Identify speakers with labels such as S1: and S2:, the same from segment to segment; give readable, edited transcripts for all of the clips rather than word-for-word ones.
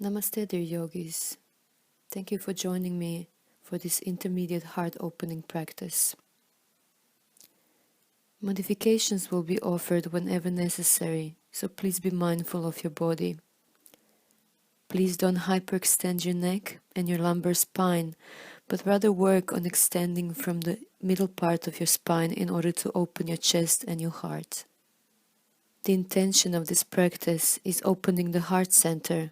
S1: Namaste, dear yogis. Thank you for joining me for this intermediate heart opening practice. Modifications will be offered whenever necessary, so please be mindful of your body. Please don't hyperextend your neck and your lumbar spine, but rather work on extending from the middle part of your spine in order to open your chest and your heart. The intention of this practice is opening the heart center,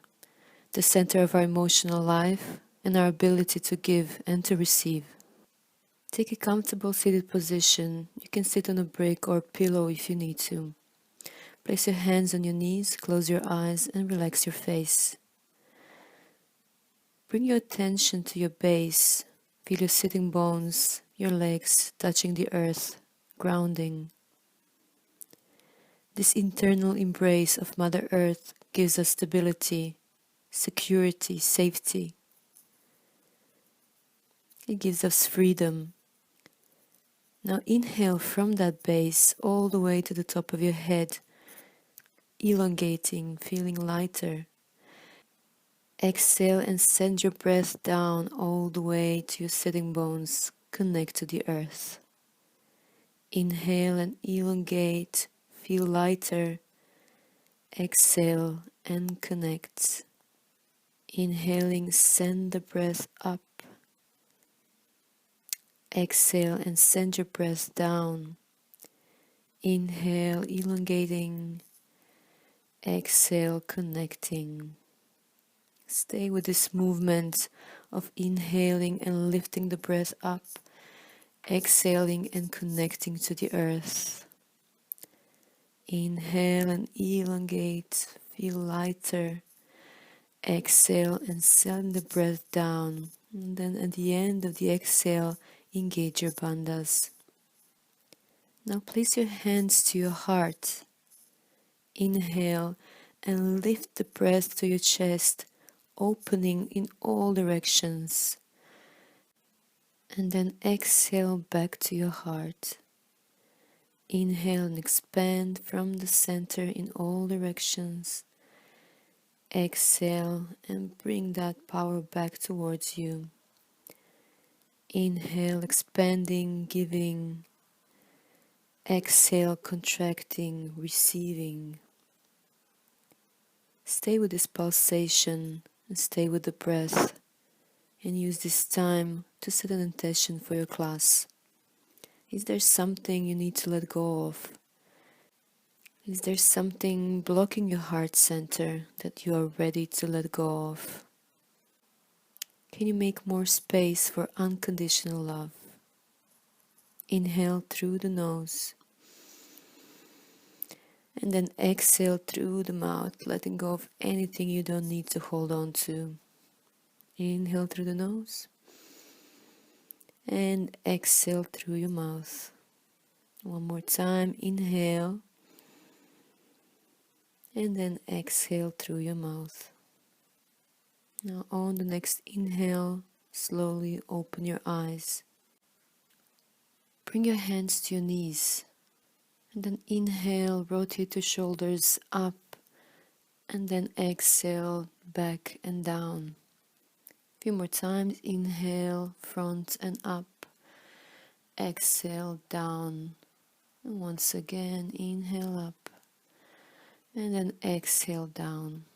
S1: the center of our emotional life and our ability to give and to receive. Take a comfortable seated position. You can sit on a brick or pillow if you need to. Place your hands on your knees, close your eyes and relax your face. Bring your attention to your base. Feel your sitting bones, your legs touching the earth, grounding. This internal embrace of Mother Earth gives us stability, security, safety. It gives us freedom. Now inhale from that base all the way to the top of your head, elongating, feeling lighter. Exhale and send your breath down all the way to your sitting bones, connect to the earth. Inhale and elongate, feel lighter. Exhale and connect. Inhaling, send the breath up. Exhale and send your breath down. Inhale, elongating. Exhale, connecting. Stay with this movement of inhaling and lifting the breath up, exhaling and connecting to the earth. Inhale and elongate, feel lighter. Exhale and send the breath down. And then at the end of the exhale, engage your bandhas. Now place your hands to your heart. Inhale and lift the breath to your chest, opening in all directions. And then exhale back to your heart. Inhale and expand from the center in all directions. Exhale and bring that power back towards you. Inhale, expanding, giving. Exhale, contracting, receiving. Stay with this pulsation and stay with the breath, and use this time to set an intention for your class. Is there something you need to let go of? Is there something blocking your heart center that you are ready to let go of? Can you make more space for unconditional love? Inhale through the nose. And then exhale through the mouth, letting go of anything you don't need to hold on to. Inhale through the nose. And exhale through your mouth. One more time. Inhale. And then exhale through your mouth. Now on the next inhale, slowly open your eyes. Bring your hands to your knees. And then inhale, rotate your shoulders up. And then exhale, back and down. A few more times. Inhale, front and up. Exhale, down. And once again, inhale up. And then exhale, down.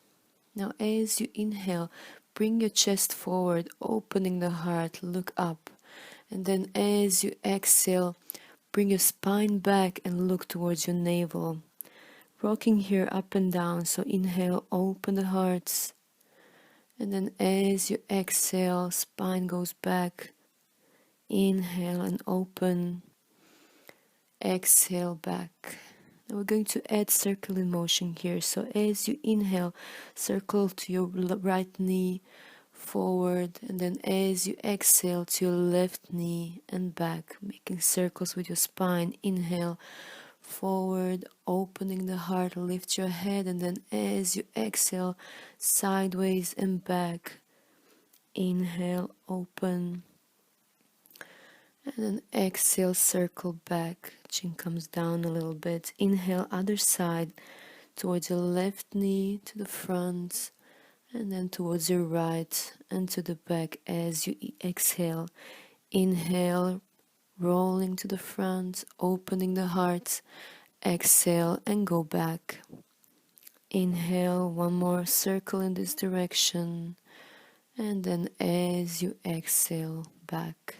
S1: Now as you inhale, bring your chest forward, opening the heart, look up. And then as you exhale, bring your spine back and look towards your navel. Rocking here up and down, so inhale, open the heart. And then as you exhale, spine goes back. Inhale and open. Exhale back. Now we're going to add circling motion here. So as you inhale, circle to your right knee forward, and then as you exhale to your left knee and back, making circles with your spine. Inhale, forward, opening the heart, lift your head, and then as you exhale, sideways and back. Inhale, open. And then exhale, circle back. Chin comes down a little bit. Inhale, other side, towards your left knee to the front. And then towards your right and to the back as you exhale. Inhale, rolling to the front, opening the heart. Exhale and go back. Inhale, one more circle in this direction. And then as you exhale, back.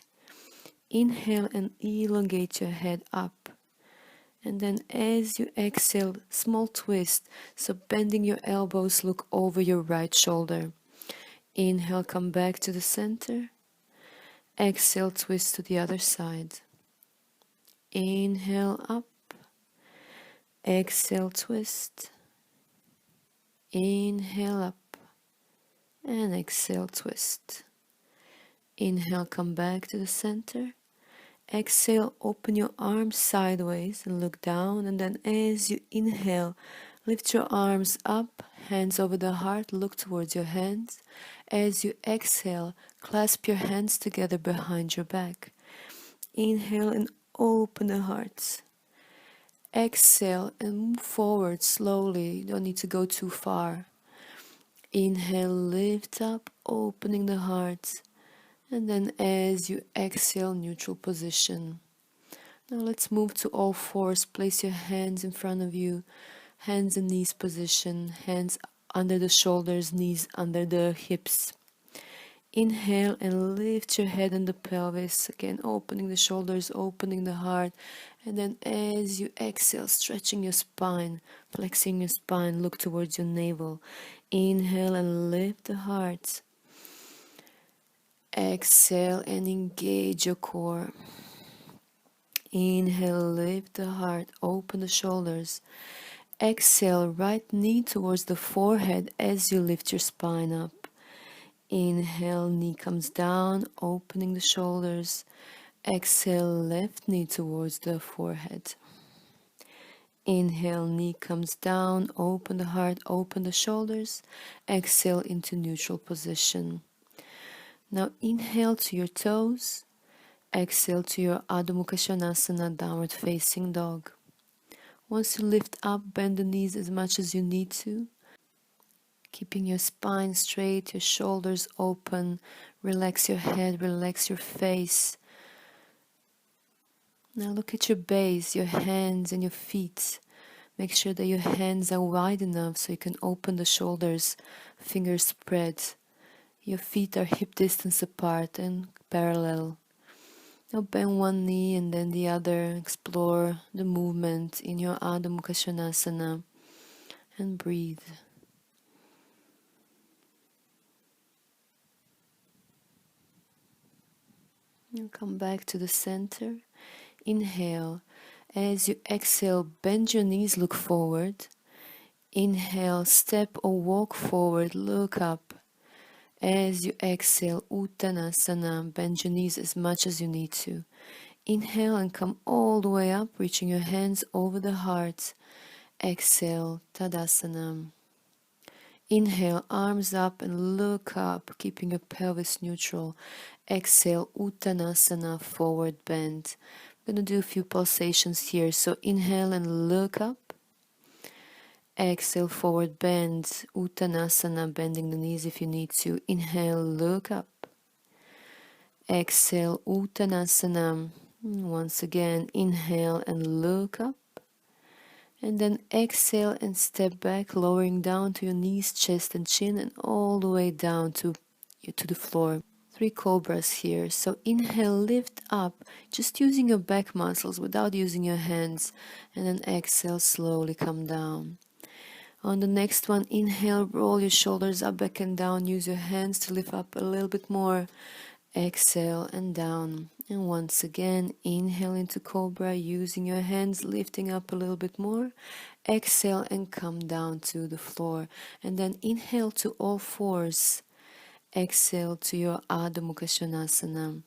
S1: Inhale and elongate your head up. And then as you exhale, small twist. So bending your elbows, look over your right shoulder. Inhale, come back to the center. Exhale, twist to the other side. Inhale up. Exhale, twist. Inhale up. And exhale, twist. Inhale, come back to the center. Exhale, open your arms sideways and look down. And then as you inhale, lift your arms up, hands over the heart, look towards your hands. As you exhale, clasp your hands together behind your back. Inhale and open the heart. Exhale and move forward slowly. You don't need to go too far. Inhale, lift up, opening the heart. And then as you exhale, neutral position. Now let's move to all fours. Place your hands in front of you. Hands in knees position. Hands under the shoulders, knees under the hips. Inhale and lift your head and the pelvis. Again, opening the shoulders, opening the heart. And then as you exhale, stretching your spine, flexing your spine, look towards your navel. Inhale and lift the heart. Exhale and engage your core. Inhale, lift the heart, open the shoulders. Exhale, right knee towards the forehead as you lift your spine up. Inhale, knee comes down, opening the shoulders. Exhale, left knee towards the forehead. Inhale, knee comes down, open the heart, open the shoulders. Exhale into neutral position. Now inhale to your toes. Exhale to your Adho Mukha Svanasana, downward facing dog. Once you lift up, bend the knees as much as you need to. Keeping your spine straight, your shoulders open. Relax your head, relax your face. Now look at your base, your hands and your feet. Make sure that your hands are wide enough so you can open the shoulders, fingers spread. Your feet are hip distance apart and parallel. Now bend one knee and then the other. Explore the movement in your Adho Mukha Svanasana and breathe. And come back to the center. Inhale. As you exhale, bend your knees, look forward. Inhale, step or walk forward, look up. As you exhale, Uttanasana, bend your knees as much as you need to. Inhale and come all the way up, reaching your hands over the heart. Exhale, Tadasana. Inhale, arms up and look up, keeping your pelvis neutral. Exhale, Uttanasana, forward bend. I'm going to do a few pulsations here. So inhale and look up. Exhale, forward bend. Uttanasana, bending the knees if you need to. Inhale, look up. Exhale, Uttanasana. Once again, inhale and look up. And then exhale and step back, lowering down to your knees, chest and chin, and all the way down to the floor. 3 cobras here. So inhale, lift up, just using your back muscles without using your hands. And then exhale, slowly come down. On the next one, inhale, roll your shoulders up, back and down. Use your hands to lift up a little bit more. Exhale and down. And once again, inhale into cobra, using your hands, lifting up a little bit more. Exhale and come down to the floor. And then inhale to all fours. Exhale to your Adho Mukha Svanasana.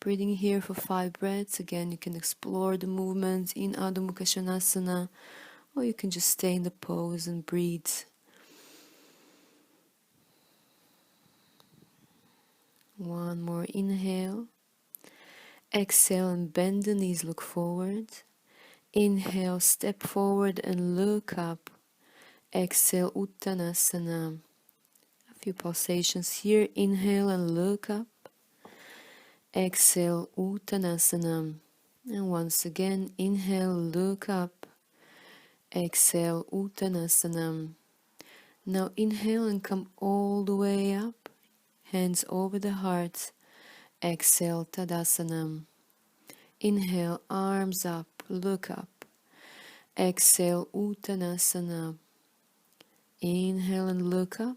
S1: Breathing here for 5 breaths. Again, you can explore the movement in Adho Mukha Svanasana, or you can just stay in the pose and breathe. One more inhale. Exhale and bend the knees, look forward. Inhale, step forward and look up. Exhale, Uttanasana. Few pulsations here. Inhale and look up. Exhale, Uttanasana. And once again, inhale, look up. Exhale, Uttanasana. Now inhale and come all the way up. Hands over the heart. Exhale, Tadasana. Inhale, arms up, look up. Exhale, Uttanasana. Inhale and look up.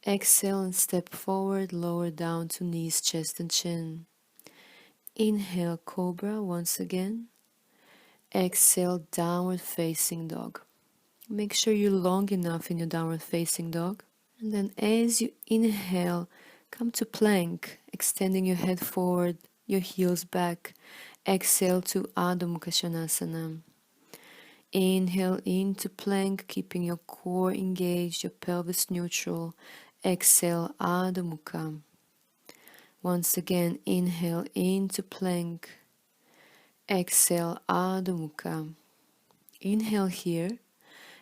S1: Exhale and step forward, lower down to knees, chest and chin. Inhale, Cobra once again. Exhale, Downward Facing Dog. Make sure you're long enough in your Downward Facing Dog. And then as you inhale, come to Plank, extending your head forward, your heels back. Exhale to Adho Mukha Svanasana. Inhale into Plank, keeping your core engaged, your pelvis neutral. Exhale, Adho Mukha. Once again, inhale into Plank. Exhale, Adho Mukha. Inhale here.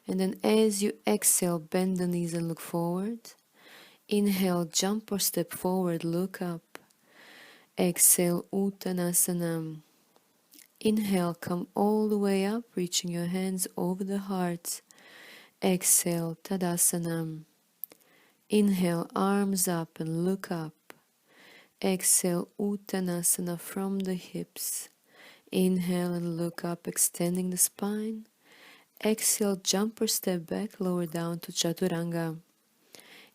S1: And then as you exhale, bend the knees and look forward. Inhale, jump or step forward, look up. Exhale, Uttanasana. Inhale, come all the way up, reaching your hands over the heart. Exhale, Tadasana. Inhale, arms up and look up. Exhale, Uttanasana from the hips. Inhale and look up, extending the spine. Exhale, jump or step back, lower down to Chaturanga.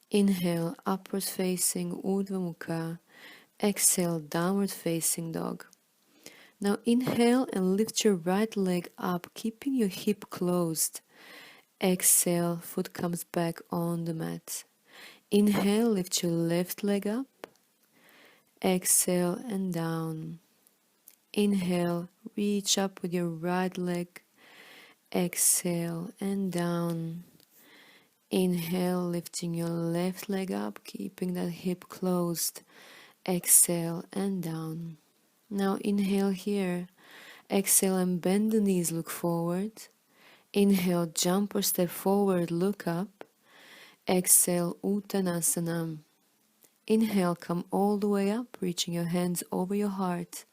S1: Inhale, upward facing Urdhva Mukha. Exhale, downward facing dog. Now inhale and lift your right leg up, keeping your hip closed. Exhale, foot comes back on the mat. Inhale, lift your left leg up. Exhale and down. Inhale, reach up with your right leg. Exhale and down. Inhale, lifting your left leg up, keeping that hip closed. Exhale and down. Now inhale here. Exhale and bend the knees, look forward. Inhale, jump or step forward, look up. Exhale, Uttanasana. Inhale, come all the way up, reaching your hands over your heart.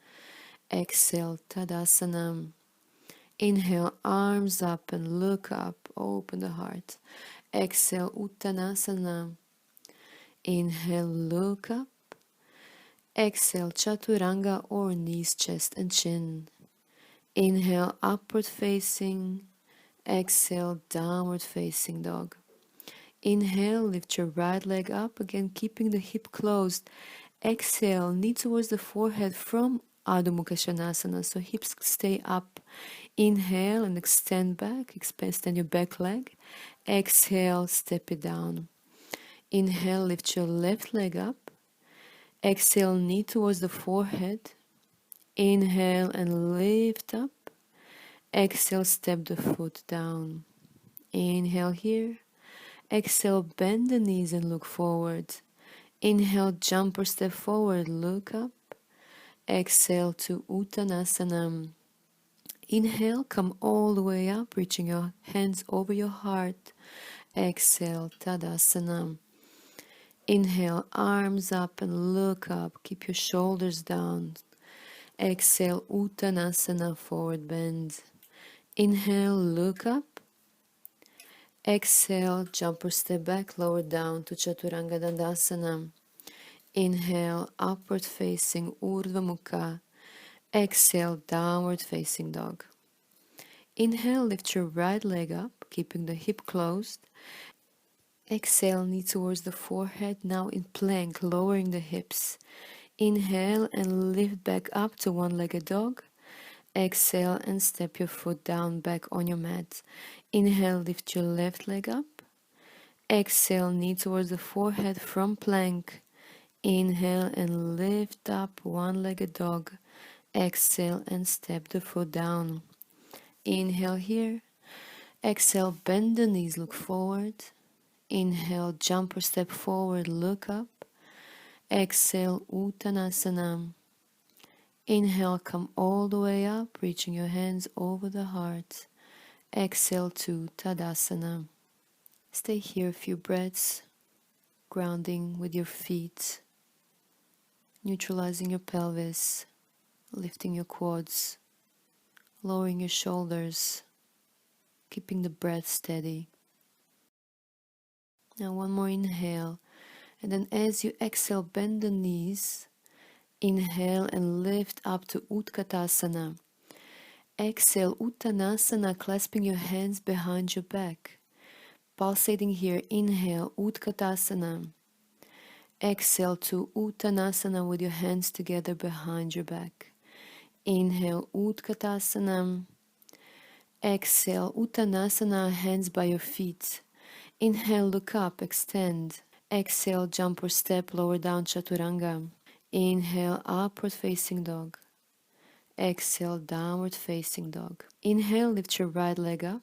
S1: Exhale, Tadasana. Inhale, arms up and look up, open the heart. Exhale, Uttanasana. Inhale, look up. Exhale, Chaturanga or knees, chest and chin. Inhale, upward facing. Exhale, downward facing dog. Inhale, lift your right leg up, again keeping the hip closed. Exhale, knee towards the forehead from Adho Mukha Svanasana, so hips stay up. Inhale and extend back, extend your back leg. Exhale, step it down. Inhale, lift your left leg up. Exhale, knee towards the forehead. Inhale and lift up. Exhale, step the foot down. Inhale here. Exhale, bend the knees and look forward. Inhale, jump or step forward, look up. Exhale to Uttanasana. Inhale, come all the way up, reaching your hands over your heart. Exhale, Tadasana. Inhale, arms up and look up. Keep your shoulders down. Exhale, Uttanasana, forward bend. Inhale, look up. Exhale, jump or step back, lower down to Chaturanga Dandasana. Inhale, upward facing Urdhva Mukha. Exhale, downward facing dog. Inhale, lift your right leg up, keeping the hip closed. Exhale, knee towards the forehead, now in plank, lowering the hips. Inhale and lift back up to one-legged dog. Exhale and step your foot down back on your mat. Inhale, lift your left leg up. Exhale, knee towards the forehead from plank. Inhale and lift up one-legged dog. Exhale and step the foot down. Inhale here. Exhale, bend the knees, look forward. Inhale, jump or step forward, look up. Exhale, Uttanasana. Inhale, come all the way up, reaching your hands over the heart. Exhale to Tadasana. Stay here a few breaths. grounding with your feet, neutralizing your pelvis, lifting your quads, lowering your shoulders, keeping the breath steady. Now one more inhale, and then as you exhale, bend the knees. Inhale and lift up to Utkatasana. Exhale, Uttanasana, clasping your hands behind your back. Pulsating here, inhale, Utkatasana. Exhale to Uttanasana with your hands together behind your back. Inhale, Utkatasana. Exhale, Uttanasana, hands by your feet. Inhale, look up, extend. Exhale, jump or step, lower down, Chaturanga. Inhale, upward facing dog. Exhale, downward facing dog. Inhale, lift your right leg up.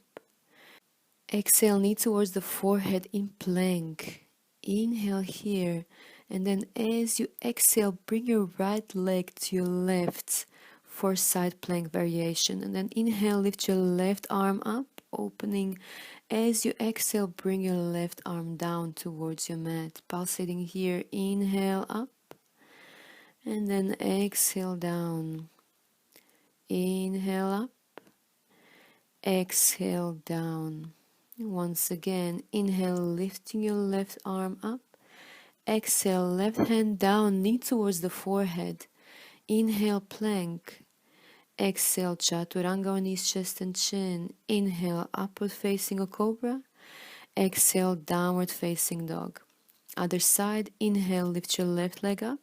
S1: Exhale, knee towards the forehead in plank. Inhale here, and then as you exhale, bring your right leg to your left for side plank variation. And then inhale, lift your left arm up, opening. As you exhale, bring your left arm down towards your mat. Pulsating here, inhale up, and then exhale down. Inhale up, exhale down. Once again, inhale, lifting your left arm up. Exhale, left hand down, knee towards the forehead. Inhale, plank. Exhale, Chaturanga on knees, chest and chin. Inhale, upward facing a cobra. Exhale, downward facing dog. Other side, inhale, lift your left leg up.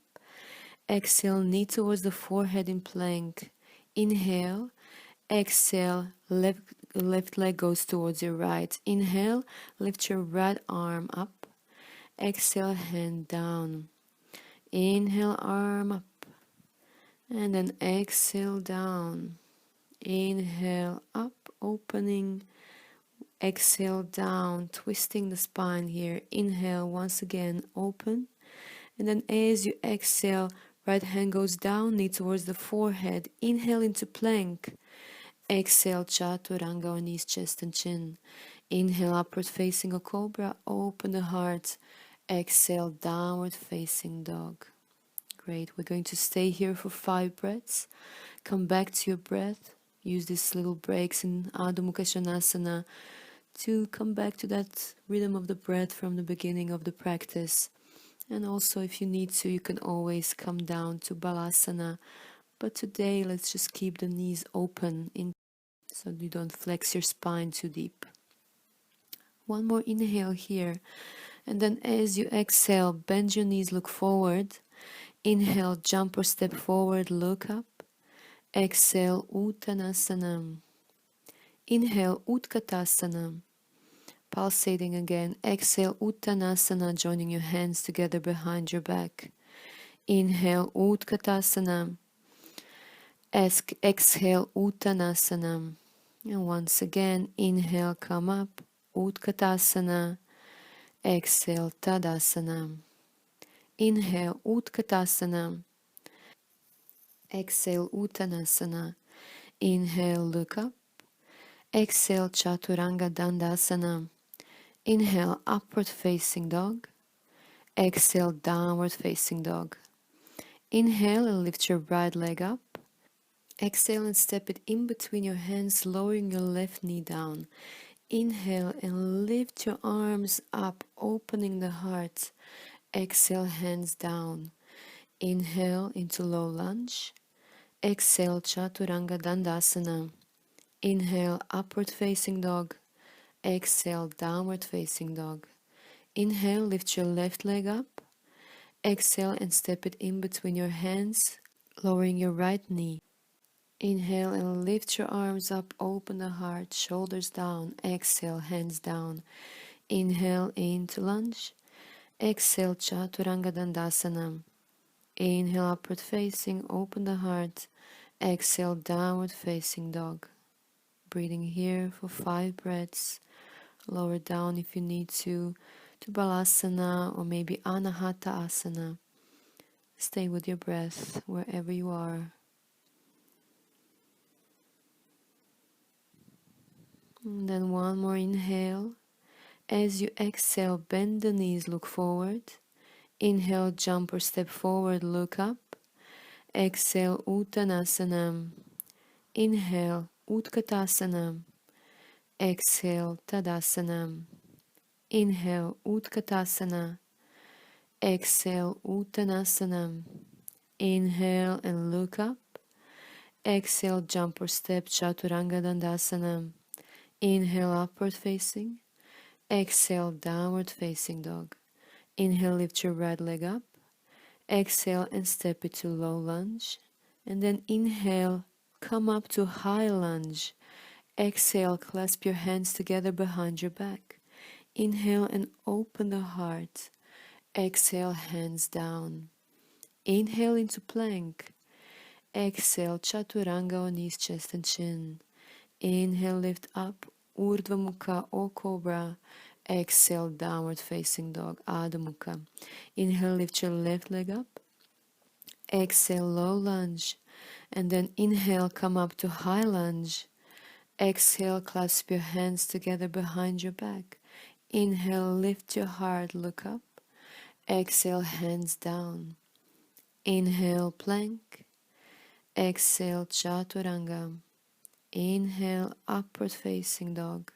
S1: Exhale, knee towards the forehead in plank. Inhale, exhale, left leg goes towards your right. Inhale, lift your right arm up. Exhale, hand down. Inhale, arm up. And then exhale down. Inhale up, opening. Exhale down, twisting the spine here. Inhale, once again, open. And then as you exhale, right hand goes down, knee towards the forehead. Inhale into plank. Exhale, Chaturanga on knees, chest and chin. Inhale, upward facing a cobra. Open the heart. Exhale, downward facing dog. Great. We're going to stay here for 5 breaths. Come back to your breath. Use these little breaks in Adho Mukha Svanasana to come back to that rhythm of the breath from the beginning of the practice. And also, if you need to, you can always come down to Balasana. But today, let's just keep the knees open so you don't flex your spine too deep. One more inhale here. And then as you exhale, bend your knees, look forward. Inhale, jump or step forward, look up. Exhale, Uttanasana. Inhale, Utkatasana. Pulsating again. Exhale, Uttanasana, joining your hands together behind your back. Inhale, Utkatasana. Exhale, Uttanasana. And once again, inhale, come up. Utkatasana. Exhale, Tadasana. Inhale, Utkatasana. Exhale, Uttanasana. Inhale, look up. Exhale, Chaturanga Dandasana. Inhale, upward facing dog. Exhale, downward facing dog. Inhale and lift your right leg up. Exhale and step it in between your hands, lowering your left knee down. Inhale and lift your arms up, opening the heart. Exhale, hands down. Inhale into low lunge. Exhale, Chaturanga Dandasana. Inhale, upward facing dog. Exhale, downward facing dog. Inhale, lift your left leg up. Exhale and step it in between your hands, lowering your right knee. Inhale and lift your arms up, open the heart, shoulders down. Exhale, hands down. Inhale into lunge. Exhale, Chaturanga Dandasana. Inhale, upward facing, open the heart. Exhale, downward facing dog. Breathing here for 5 breaths. Lower down if you need to Balasana or maybe Anahata Asana. Stay with your breath wherever you are. And then one more inhale. as you exhale, bend the knees, look forward. Inhale, jump or step forward, look up. Exhale, Uttanasana. Inhale, Utkatasana. Exhale, Tadasana. Inhale, Utkatasana. Exhale, Uttanasana. Inhale and look up. Exhale, jump or step, Chaturanga Dandasana. Inhale, upward facing. Exhale, downward facing dog. Inhale, lift your right leg up. Exhale and step it to low lunge. And then inhale, come up to high lunge. Exhale, clasp your hands together behind your back. Inhale and open the heart. Exhale, hands down. Inhale into plank. Exhale, Chaturanga on knees, chest and chin. Inhale, lift up, Urdhva Mukha or Cobra. Exhale, downward facing dog, Adho Mukha. Inhale, lift your left leg up. Exhale, low lunge. And then inhale, come up to high lunge. Exhale, clasp your hands together behind your back. Inhale, lift your heart, look up. Exhale, hands down. Inhale, plank. Exhale, Chaturanga. Inhale, upward facing dog.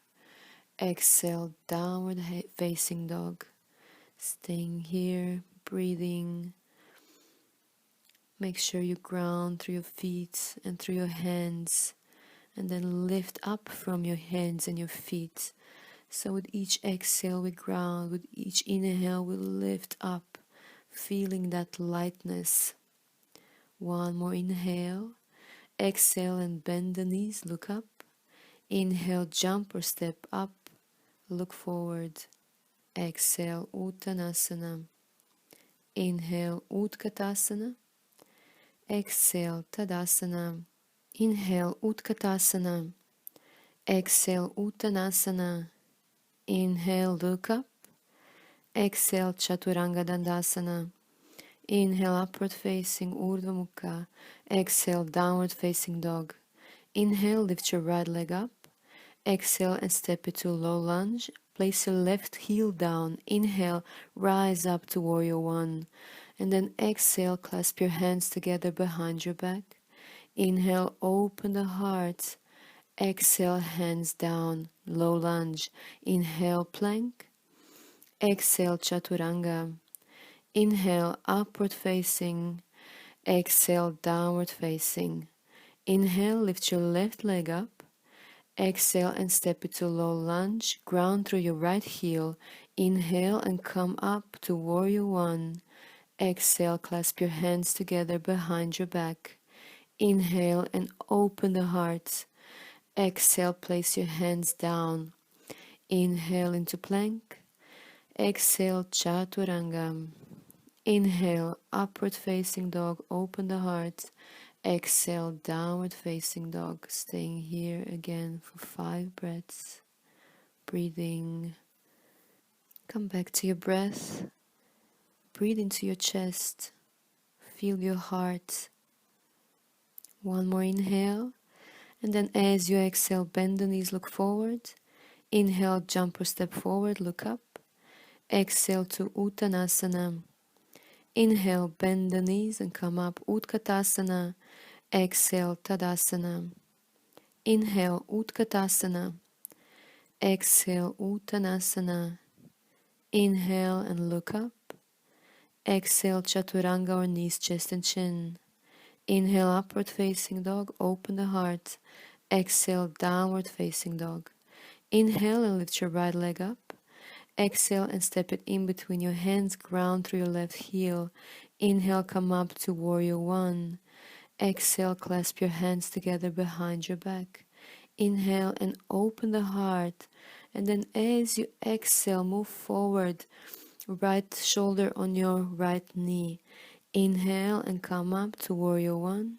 S1: Exhale, downward facing dog. Staying here, breathing. Make sure you ground through your feet and through your hands. And then lift up from your hands and your feet. So with each exhale we ground, with each inhale we lift up, feeling that lightness. One more inhale. Exhale and bend the knees, look up. Inhale, jump or step up, look forward. Exhale, Uttanasana. Inhale, Utkatasana. Exhale, Tadasana. Inhale, Utkatasana. Exhale, Uttanasana. Inhale, look up. Exhale, Chaturanga Dandasana. Inhale, upward facing Urdhva Mukha. Exhale, downward facing dog. Inhale, lift your right leg up. Exhale and step it to low lunge. Place your left heel down. Inhale, rise up to warrior one. And then exhale, clasp your hands together behind your back. Inhale, open the heart. Exhale, hands down, low lunge. Inhale, plank. Exhale, Chaturanga. Inhale, upward facing. Exhale, downward facing. Inhale, lift your left leg up. Exhale and step it to low lunge. Ground through your right heel. Inhale and come up to warrior one. Exhale, clasp your hands together behind your back. Inhale and open the heart. Exhale, place your hands down. Inhale into plank. Exhale, Chaturanga. Inhale, upward facing dog, open the heart. Exhale, downward facing dog, staying here again for 5 breaths. Breathing. Come back to your breath. Breathe into your chest. Feel your heart. One more inhale. And then as you exhale, bend the knees, look forward. Inhale, jump or step forward, look up. Exhale to Uttanasana. Inhale, bend the knees and come up, Utkatasana. Exhale, Tadasana. Inhale, Utkatasana. Exhale, Uttanasana. Inhale and look up. Exhale, Chaturanga or knees, chest and chin. Inhale, upward facing dog, open the heart. Exhale, downward facing dog. Inhale and lift your right leg up. Exhale and step it in between your hands, ground through your left heel. Inhale, come up to warrior one. Exhale, clasp your hands together behind your back. Inhale and open the heart. And then as you exhale, move forward. Right shoulder on your right knee. Inhale and come up to warrior one.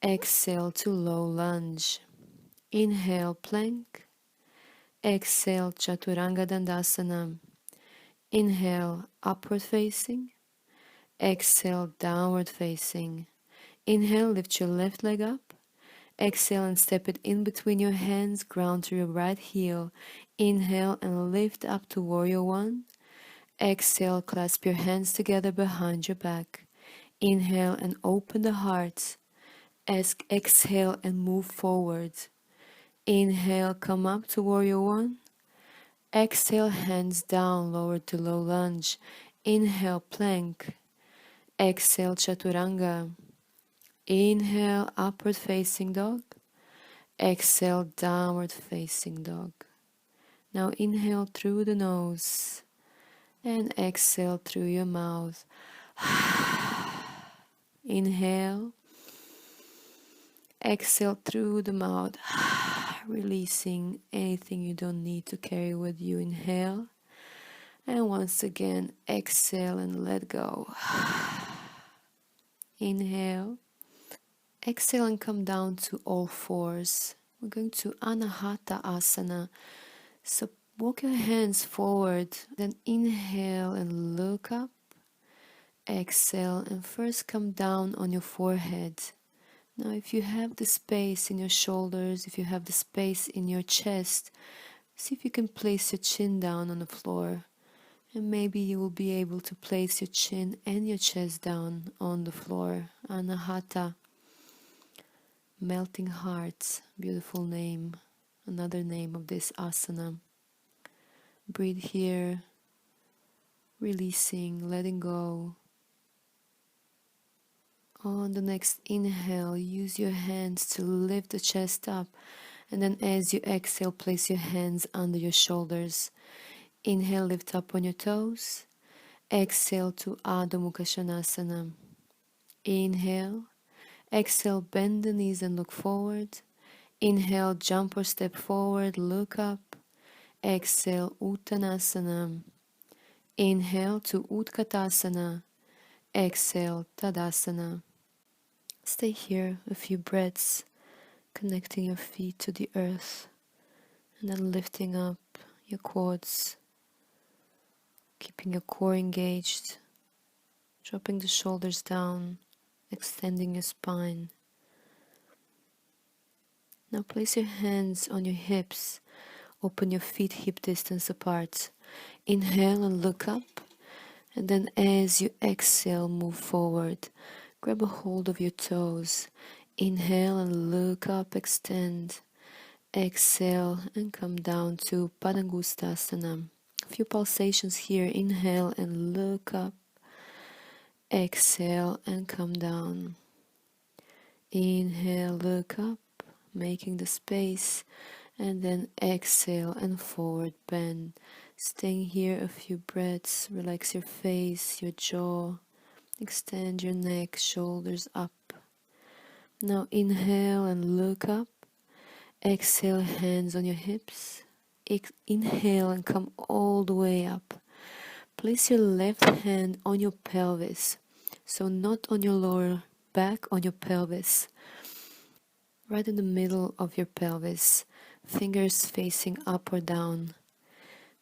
S1: Exhale to low lunge. Inhale, plank. Exhale, Chaturanga Dandasana. Inhale, upward facing. Exhale, downward facing. Inhale, lift your left leg up. Exhale and step it in between your hands, ground to your right heel. Inhale and lift up to warrior one. Exhale, clasp your hands together behind your back. Inhale and open the heart. Exhale and move forward. Inhale, come up to warrior one. Exhale, hands down, lower to low lunge. Inhale, plank. Exhale, chaturanga. Inhale, upward facing dog. Exhale, downward facing dog. Now inhale through the nose and exhale through your mouth. Inhale. Exhale through the mouth, releasing anything you don't need to carry with you. Inhale. And once again, exhale and let go. Inhale. Exhale and come down to all fours. We're going to Anahata Asana. So walk your hands forward, then inhale and look up. Exhale and first come down on your forehead. Now if you have the space in your shoulders, if you have the space in your chest, see if you can place your chin down on the floor. And maybe you will be able to place your chin and your chest down on the floor. Anahata. Melting hearts, beautiful name, another name of this asana. Breathe here, releasing, letting go. On the next inhale, use your hands to lift the chest up, and then as you exhale, place your hands under your shoulders. Inhale, lift up on your toes. Exhale to Adho Mukha Svanasana. Inhale. Exhale, bend the knees and look forward. Inhale, jump or step forward, look up. Exhale, Uttanasana. Inhale to Utkatasana. Exhale, Tadasana. Stay here a few breaths, connecting your feet to the earth, and then lifting up your quads, keeping your core engaged, dropping the shoulders down, extending your spine. Now place your hands on your hips, open your feet hip distance apart. Inhale and look up, and then as you exhale, move forward. Grab a hold of your toes. Inhale and look up, extend. Exhale and come down to Padangusthasana. A few pulsations here. Inhale and look up. Exhale and come down. Inhale, look up, making the space, and then exhale and forward bend. Staying here a few breaths. Relax your face, your jaw. Extend your neck, shoulders up. Now inhale and look up. Exhale, hands on your hips. Inhale and come all the way up. Place your left hand on your pelvis. So not on your lower back, on your pelvis. Right in the middle of your pelvis. Fingers facing up or down.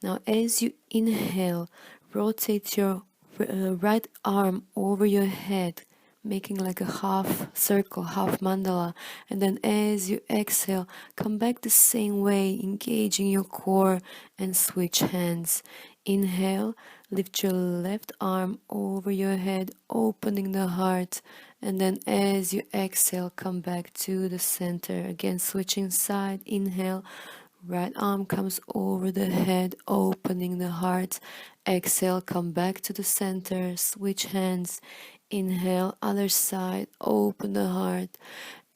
S1: Now as you inhale, rotate your right arm over your head, making like a half circle, half mandala. And then as you exhale, come back the same way, engaging your core and switch hands. Inhale, lift your left arm over your head, opening the heart. And then as you exhale, come back to the center. Again, switching side. Inhale, right arm comes over the head, opening the heart. Exhale, come back to the center, switch hands. Inhale, other side, open the heart.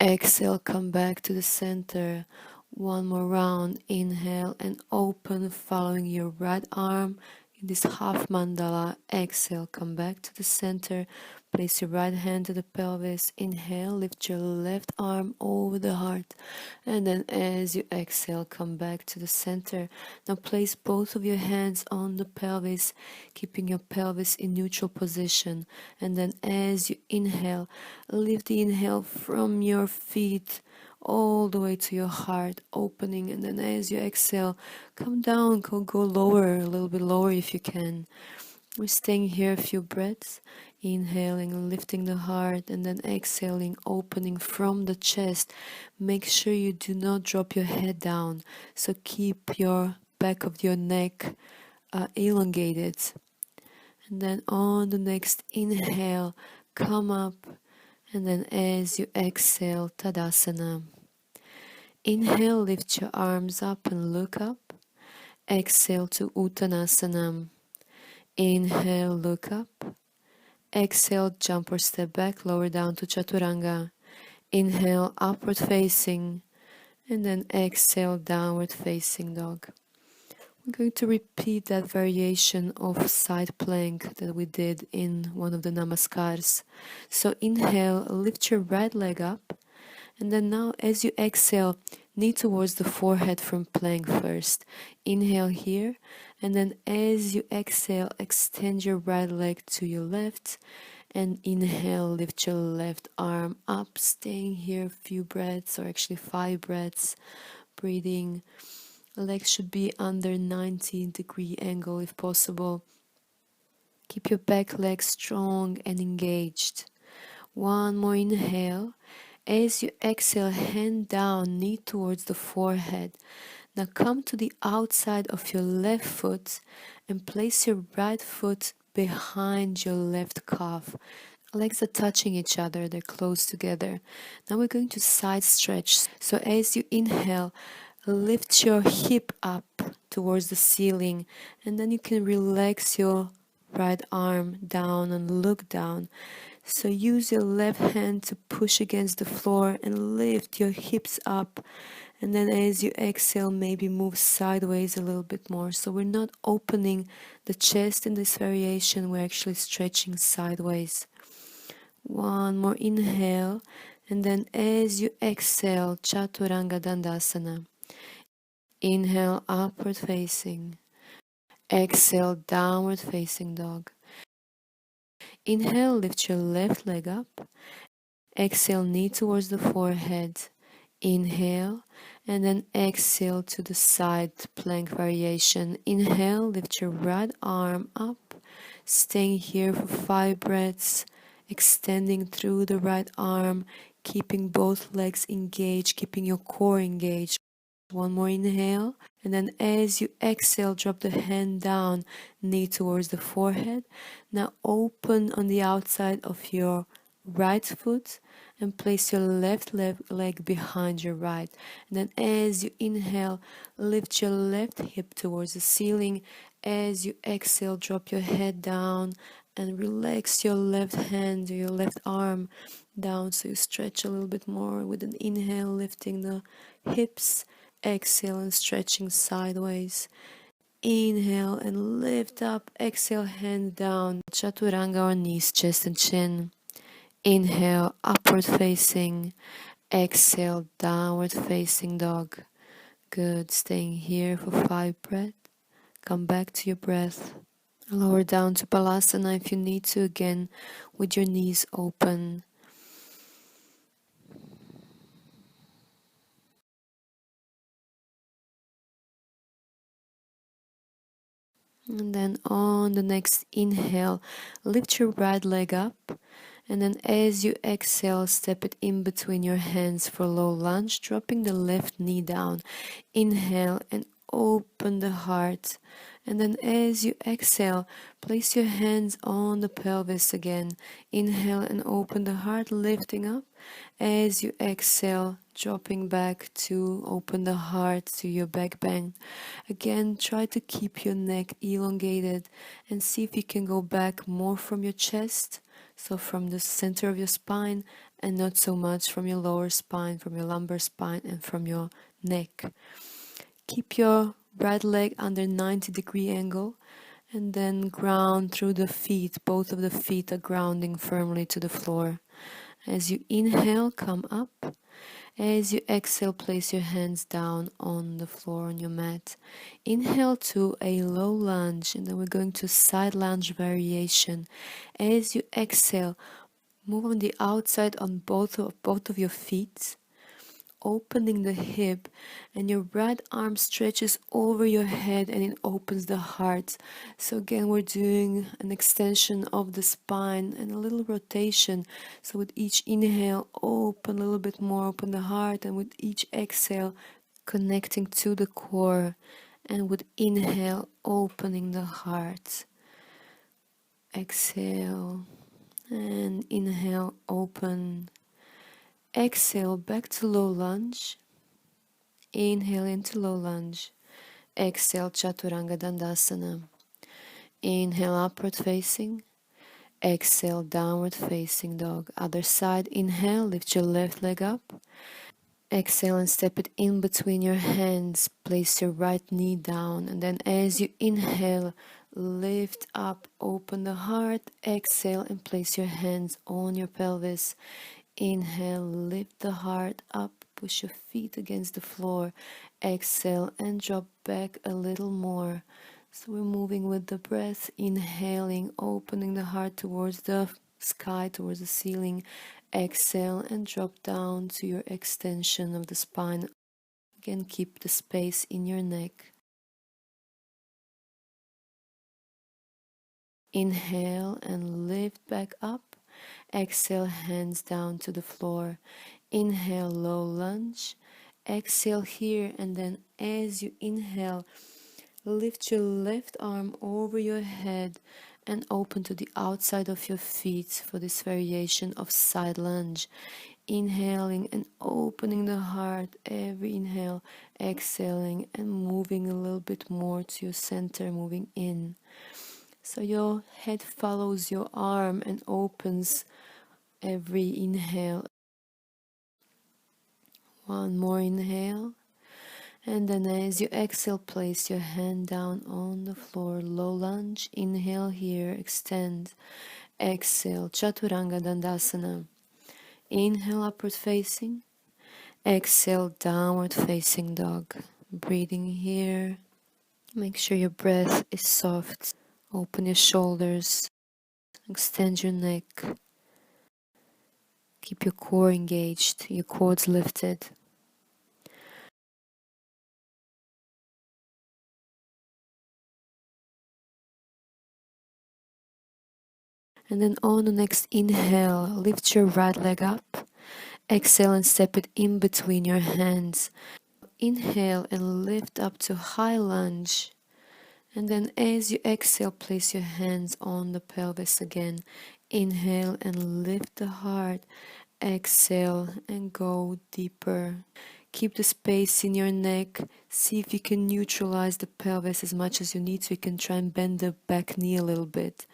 S1: Exhale, come back to the center. One more round. Inhale and open, following your right arm in this half mandala. Exhale, come back to the center. Place your right hand to the pelvis. Inhale, lift your left arm over the heart. And then as you exhale, come back to the center. Now place both of your hands on the pelvis, keeping your pelvis in neutral position. And then as you inhale, lift the inhale from your feet all the way to your heart, opening. And then as you exhale, come down, go lower, a little bit lower if you can. We're staying here a few breaths. Inhaling, lifting the heart, and then exhaling, opening from the chest. Make sure you do not drop your head down, so keep your back of your neck elongated. And then on the next inhale, come up, and then as you exhale, Tadasana. Inhale, lift your arms up and look up. Exhale to Uttanasana. Inhale, look up. Exhale, jump or step back, lower down to Chaturanga. Inhale, upward facing, and then exhale, downward facing dog. We're going to repeat that variation of side plank that we did in one of the namaskars. So inhale, lift your right leg up, and then now as you exhale, knee towards the forehead from plank first. Inhale here, and then as you exhale, extend your right leg to your left, and inhale, lift your left arm up, staying here a few breaths, or actually 5 breaths, breathing. Legs should be under 90-degree angle if possible. Keep your back leg strong and engaged. One more inhale. As you exhale, hand down, knee towards the forehead. Now come to the outside of your left foot and place your right foot behind your left calf. Legs are touching each other, they're close together. Now we're going to side stretch. So as you inhale, lift your hip up towards the ceiling, and then you can relax your right arm down and look down. So use your left hand to push against the floor and lift your hips up. And then as you exhale, maybe move sideways a little bit more. So we're not opening the chest in this variation, we're actually stretching sideways. One more inhale, and then as you exhale, Chaturanga Dandasana. Inhale, upward facing. Exhale, downward facing dog. Inhale, lift your left leg up. Exhale, knee towards the forehead. Inhale, and then exhale to the side plank variation. Inhale, lift your right arm up, staying here for 5 breaths, extending through the right arm, keeping both legs engaged, keeping your core engaged. One more inhale, and then as you exhale, drop the hand down, knee towards the forehead. Now open on the outside of your right foot and place your left leg behind your right. And then as you inhale, lift your left hip towards the ceiling. As you exhale, drop your head down and relax your left hand or your left arm down, so you stretch a little bit more with an inhale, lifting the hips. Exhale and stretching sideways. Inhale and lift up. Exhale, hand down. Chaturanga or knees, chest and chin. Inhale, upward facing. Exhale, downward facing dog. Good. Staying here for 5 breaths. Come back to your breath. Lower down to Balasana if you need to, again with your knees open. And then on the next inhale, lift your right leg up. And then as you exhale, step it in between your hands for low lunge, dropping the left knee down. Inhale and open the heart. And then as you exhale, place your hands on the pelvis again. Inhale and open the heart, lifting up. As you exhale, dropping back to open the heart to your back bend. Again, try to keep your neck elongated and see if you can go back more from your chest, so from the center of your spine, and not so much from your lower spine, from your lumbar spine, and from your neck. Keep your right leg under 90-degree angle, and then ground through the feet. Both of the feet are grounding firmly to the floor. As you inhale, come up. As you exhale, place your hands down on the floor on your mat. Inhale to a low lunge, and then we're going to side lunge variation. As you exhale, move on the outside on both of your feet. opening the hip, and your right arm stretches over your head and it opens the heart. So again, we're doing an extension of the spine and a little rotation. So with each inhale, open a little bit more, open the heart, and with each exhale, connecting to the core, and with inhale, opening the heart. Exhale and inhale, open. Exhale back to low lunge. Inhale into low lunge. Exhale chaturanga dandasana. Inhale upward facing. Exhale downward facing dog. Other side. Inhale, lift your left leg up. Exhale and step it in between your hands. Place your right knee down, and then as you inhale, lift up, open the heart. Exhale and place your hands on your pelvis. Inhale, lift the heart up, push your feet against the floor. Exhale and drop back a little more. So we're moving with the breath, inhaling, opening the heart towards the sky, towards the ceiling. Exhale and drop down to your extension of the spine. Again, keep the space in your neck. Inhale and lift back up. Exhale, hands down to the floor. Inhale, low lunge. Exhale here, and then as you inhale, lift your left arm over your head and open to the outside of your feet for this variation of side lunge. Inhaling and opening the heart every inhale, exhaling and moving a little bit more to your center, moving in. So your head follows your arm and opens every inhale. One more inhale. And then as you exhale, place your hand down on the floor, low lunge. Inhale here, extend. Exhale, chaturanga dandasana. Inhale, upward facing. Exhale, downward facing dog. Breathing here. Make sure your breath is soft. Open your shoulders. Extend your neck. Keep your core engaged, your quads lifted. And then on the next inhale, lift your right leg up. Exhale and step it in between your hands. Inhale and lift up to high lunge. And then as you exhale, place your hands on the pelvis again. Inhale and lift the heart. Exhale and go deeper. Keep the space in your neck. See if you can neutralize the pelvis as much as you need, so you can try and bend the back knee a little bit.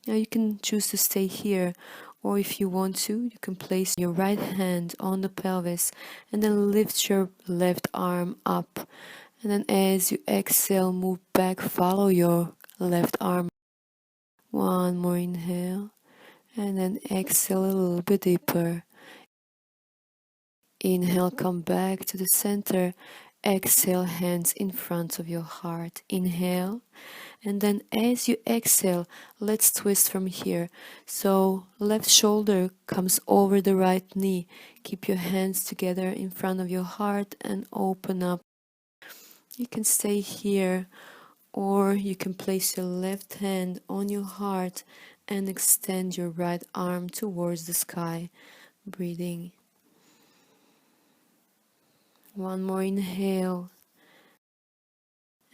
S1: Now you can choose to stay here, or if you want to, you can place your right hand on the pelvis and then lift your left arm up. And then as you exhale, move back, follow your left arm. One more inhale, and then exhale a little bit deeper. Inhale, come back to the center. Exhale, hands in front of your heart. Inhale. And then as you exhale, let's twist from here. So left shoulder comes over the right knee. Keep your hands together in front of your heart and open up. You can stay here, or you can place your left hand on your heart and extend your right arm towards the sky. Breathing. One more inhale.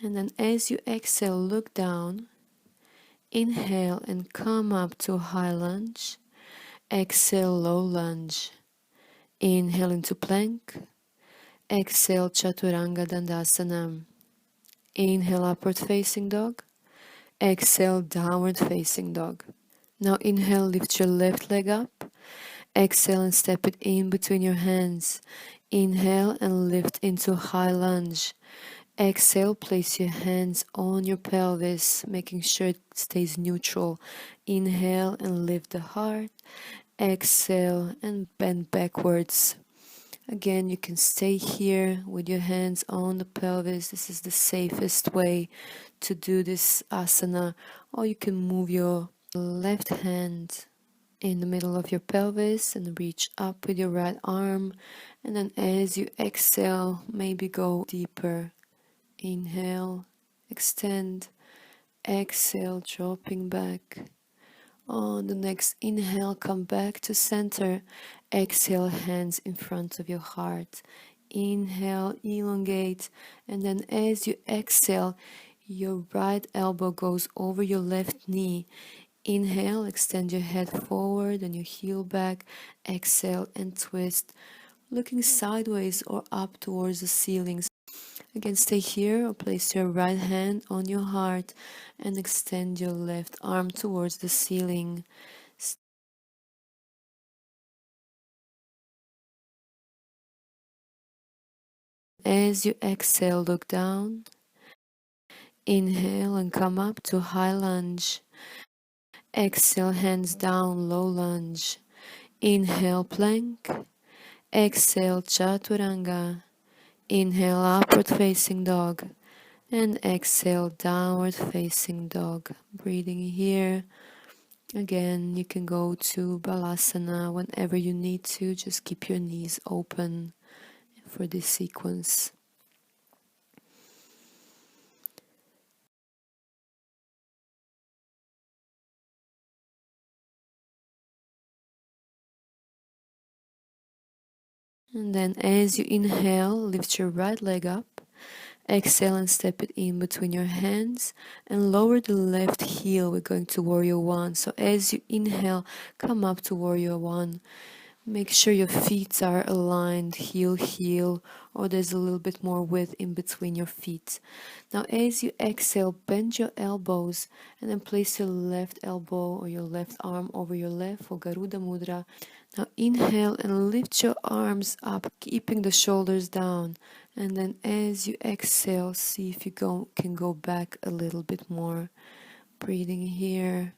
S1: And then as you exhale, look down. Inhale and come up to high lunge. Exhale, low lunge. Inhale into plank. Exhale, chaturanga dandasana. Inhale, upward facing dog. Exhale, downward facing dog. Now inhale, lift your left leg up. Exhale and step it in between your hands. Inhale and lift into high lunge. Exhale, place your hands on your pelvis, making sure it stays neutral. Inhale and lift the heart. Exhale and bend backwards. Again, you can stay here with your hands on the pelvis. This is the safest way to do this asana. Or you can move your left hand in the middle of your pelvis and reach up with your right arm And then as you exhale, maybe go deeper. Inhale, extend, exhale, dropping back. On the next inhale, come back to center. Exhale, hands in front of your heart. Inhale, elongate, and then as you exhale, your right elbow goes over your left knee. Inhale, extend your head forward and your heel back. Exhale and twist, looking sideways or up towards the ceiling. Again, stay here or place your right hand on your heart and extend your left arm towards the ceiling. As you exhale, look down. Inhale and come up to high lunge. Exhale, hands down, low lunge. Inhale, plank. Exhale, chaturanga. Inhale, upward facing dog. And exhale, downward facing dog. Breathing here. Again, you can go to balasana whenever you need to. Just keep your knees open for this sequence. And then as you inhale, lift your right leg up. Exhale and step it in between your hands and lower the left heel. We're going to warrior one. So as you inhale, come up to warrior one. Make sure your feet are aligned, heel, or there's a little bit more width in between your feet. Now as you exhale, bend your elbows and then place your left elbow or your left arm over your left for Garuda Mudra. Now inhale and lift your arms up, keeping the shoulders down. And then as you exhale, see if you can go back a little bit more. Breathing here.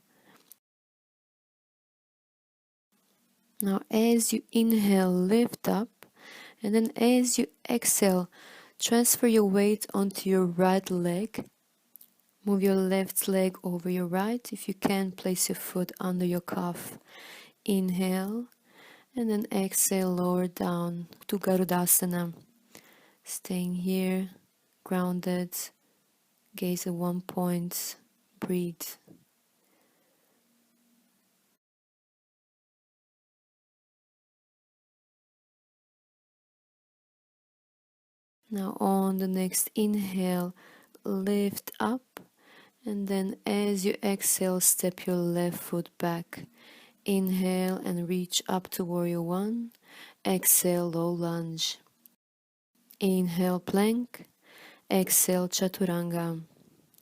S1: Now as you inhale, lift up. And then as you exhale, transfer your weight onto your right leg. Move your left leg over your right. If you can, place your foot under your calf. Inhale. And then exhale, lower down to Garudasana. Staying here, grounded, gaze at one point, breathe. Now on the next inhale, lift up, and then as you exhale, step your left foot back. Inhale and reach up to warrior one. Exhale, low lunge. Inhale, plank. Exhale, chaturanga.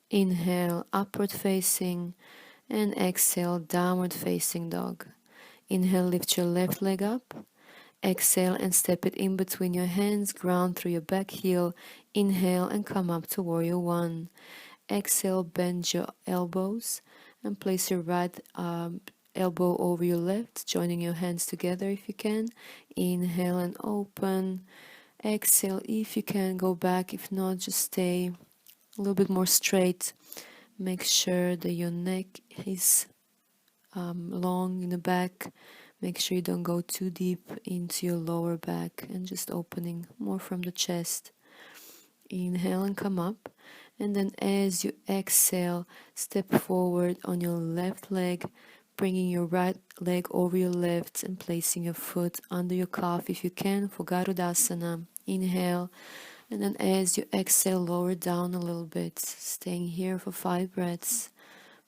S1: Inhale, upward facing, and exhale, downward facing dog. Inhale, lift your left leg up. Exhale and step it in between your hands, ground through your back heel. Inhale and come up to warrior one. Exhale, bend your elbows and place your right elbow over your left, joining your hands together if you can. Inhale and open. Exhale, if you can, go back. If not, just stay a little bit more straight. Make sure that your neck is long in the back. Make sure you don't go too deep into your lower back and just opening more from the chest. Inhale and come up. And then as you exhale, step forward on your left leg, bringing your right leg over your left and placing your foot under your calf if you can for Garudasana. Inhale. And then as you exhale, lower down a little bit, staying here for 5 breaths.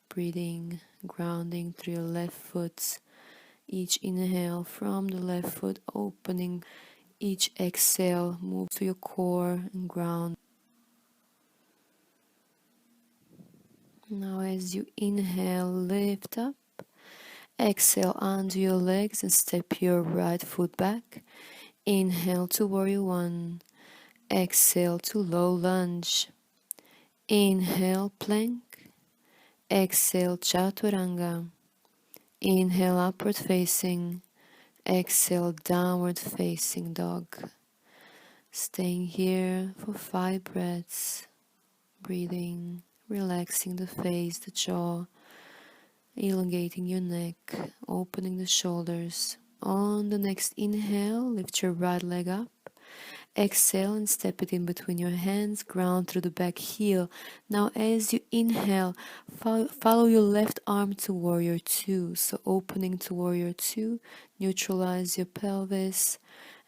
S1: Breathing, grounding through your left foot. Each inhale from the left foot, opening. Each exhale, move to your core and ground. Now as you inhale, lift up. Exhale, undo your legs and step your right foot back. Inhale to warrior one. Exhale to low lunge. Inhale, plank. Exhale, chaturanga. Inhale, upward facing. Exhale, downward facing dog. Staying here for 5 breaths. Breathing, relaxing the face, the jaw, elongating your neck, opening the shoulders. on the next inhale, lift your right leg up. Exhale and step it in between your hands, ground through the back heel. Now as you inhale, follow your left arm to warrior two. So opening to warrior two, neutralize your pelvis.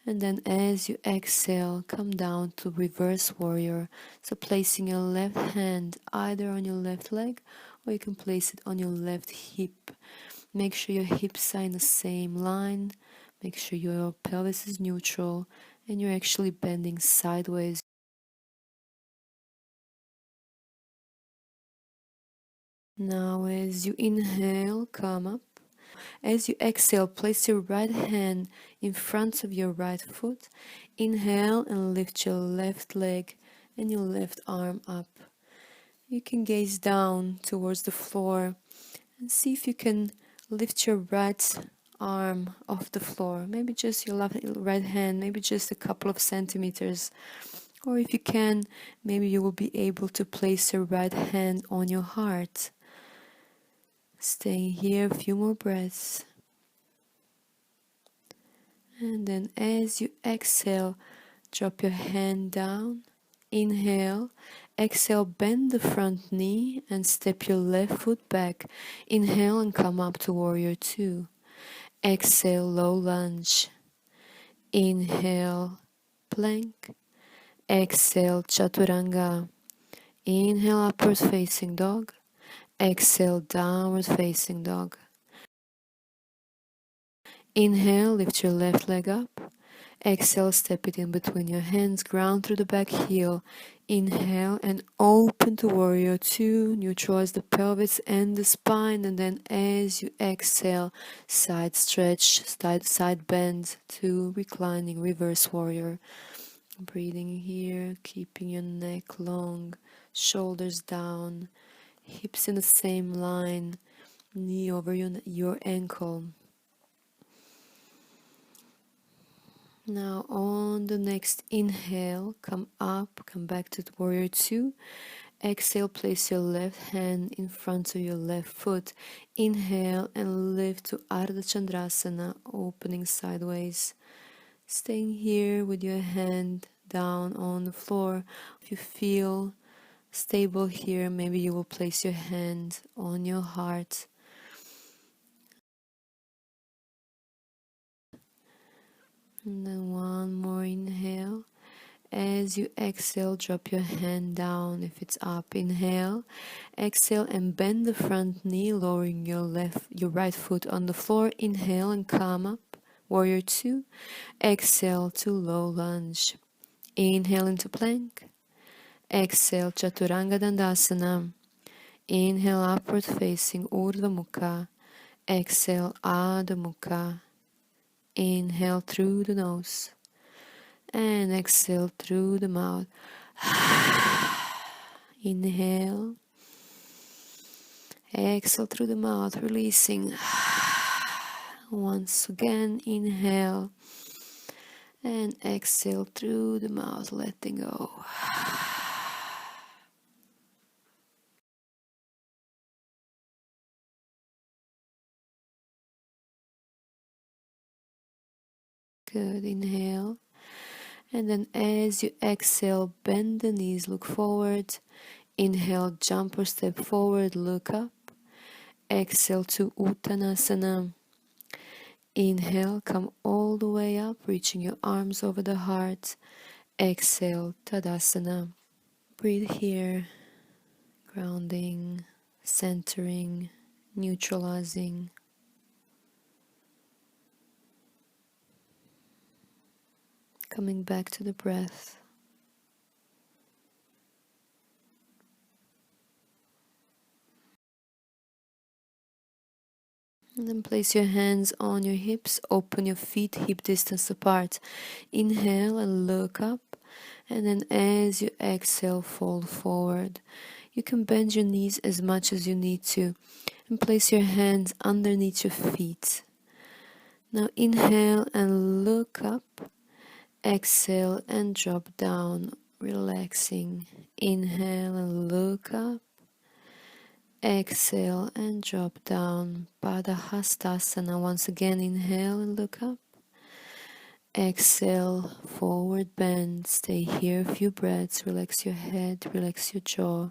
S1: And then as you exhale, come down to reverse warrior. So placing your left hand either on your left leg or you can place it on your left hip. Make sure your hips are in the same line. Make sure your pelvis is neutral and you're actually bending sideways. Now as you inhale, come up. As you exhale, place your right hand in front of your right foot. Inhale and lift your left leg and your left arm up. You can gaze down towards the floor and see if you can lift your right arm off the floor. Maybe just your right hand, maybe just a couple of centimeters. Or if you can, maybe you will be able to place your right hand on your heart. Staying here a few more breaths. And then as you exhale, drop your hand down. Inhale. Exhale, bend the front knee and step your left foot back. Inhale and come up to warrior two. Exhale, low lunge. Inhale, plank. Exhale, chaturanga. Inhale, upward facing dog. Exhale, downward facing dog. Inhale, lift your left leg up. Exhale, step it in between your hands, ground through the back heel. Inhale and open to warrior two. Neutralize the pelvis and the spine. And then as you exhale, side stretch, side bend to reclining reverse warrior. Breathing here, keeping your neck long, shoulders down, hips in the same line, knee over your ankle. Now on the next inhale, come up, come back to warrior two. Exhale, place your left hand in front of your left foot. Inhale and lift to Ardha Chandrasana, opening sideways. Staying here with your hand down on the floor. If you feel stable here, maybe you will place your hand on your heart. And then one more inhale. As you exhale, drop your hand down if it's up. Inhale, exhale and bend the front knee, lowering your right foot on the floor. Inhale and come up. Warrior two. Exhale to low lunge. Inhale into plank. Exhale, Chaturanga Dandasana. Inhale, upward facing Urdhva Mukha. Exhale, Adha Mukha. Inhale through the nose. And exhale through the mouth. Inhale. Exhale through the mouth, releasing. Once again, inhale. And exhale through the mouth, letting go. Good, inhale. And then as you exhale, bend the knees, look forward. Inhale, jump or step forward, look up. Exhale to Uttanasana. Inhale, come all the way up, reaching your arms over the heart. Exhale, Tadasana. Breathe here, grounding, centering, neutralizing. Coming back to the breath. And then place your hands on your hips, open your feet hip distance apart. Inhale and look up. And then as you exhale, fold forward. You can bend your knees as much as you need to. And place your hands underneath your feet. Now inhale and look up. Exhale and drop down, relaxing. Inhale and look up. Exhale and drop down. Padahastasana. Once again, inhale and look up. Exhale, forward bend. Stay here a few breaths. Relax your head, relax your jaw.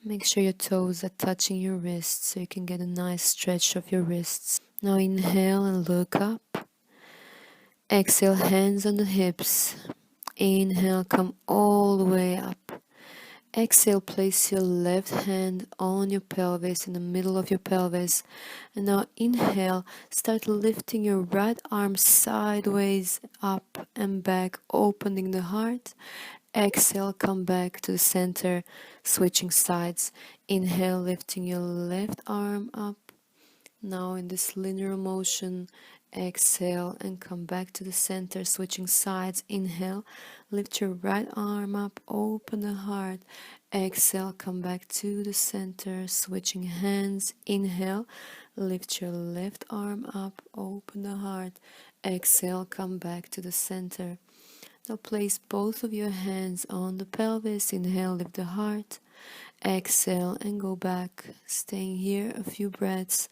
S1: Make sure your toes are touching your wrists so you can get a nice stretch of your wrists. Now inhale and look up. Exhale, hands on the hips. Inhale, come all the way up. Exhale, place your left hand on your pelvis, in the middle of your pelvis. And now inhale, start lifting your right arm sideways, up and back, opening the heart. Exhale, come back to the center, switching sides. Inhale, lifting your left arm up. Now in this linear motion, exhale and come back to the center, switching sides. Inhale, lift your right arm up, open the heart. Exhale, come back to the center, switching hands. Inhale, lift your left arm up, open the heart. Exhale, come back to the center. Now place both of your hands on the pelvis. Inhale, lift the heart. Exhale and go back, staying here a few breaths.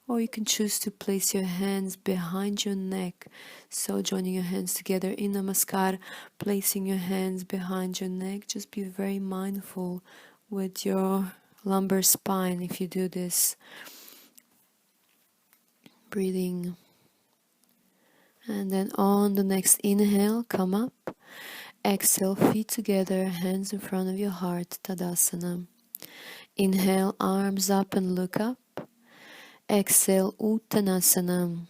S1: Or you can choose to place your hands behind your neck. So joining your hands together in Namaskar, placing your hands behind your neck. Just be very mindful with your lumbar spine if you do this. Breathing. And then on the next inhale, come up. Exhale, feet together, hands in front of your heart, Tadasana. Inhale, arms up and look up. Exhale, Uttanasana.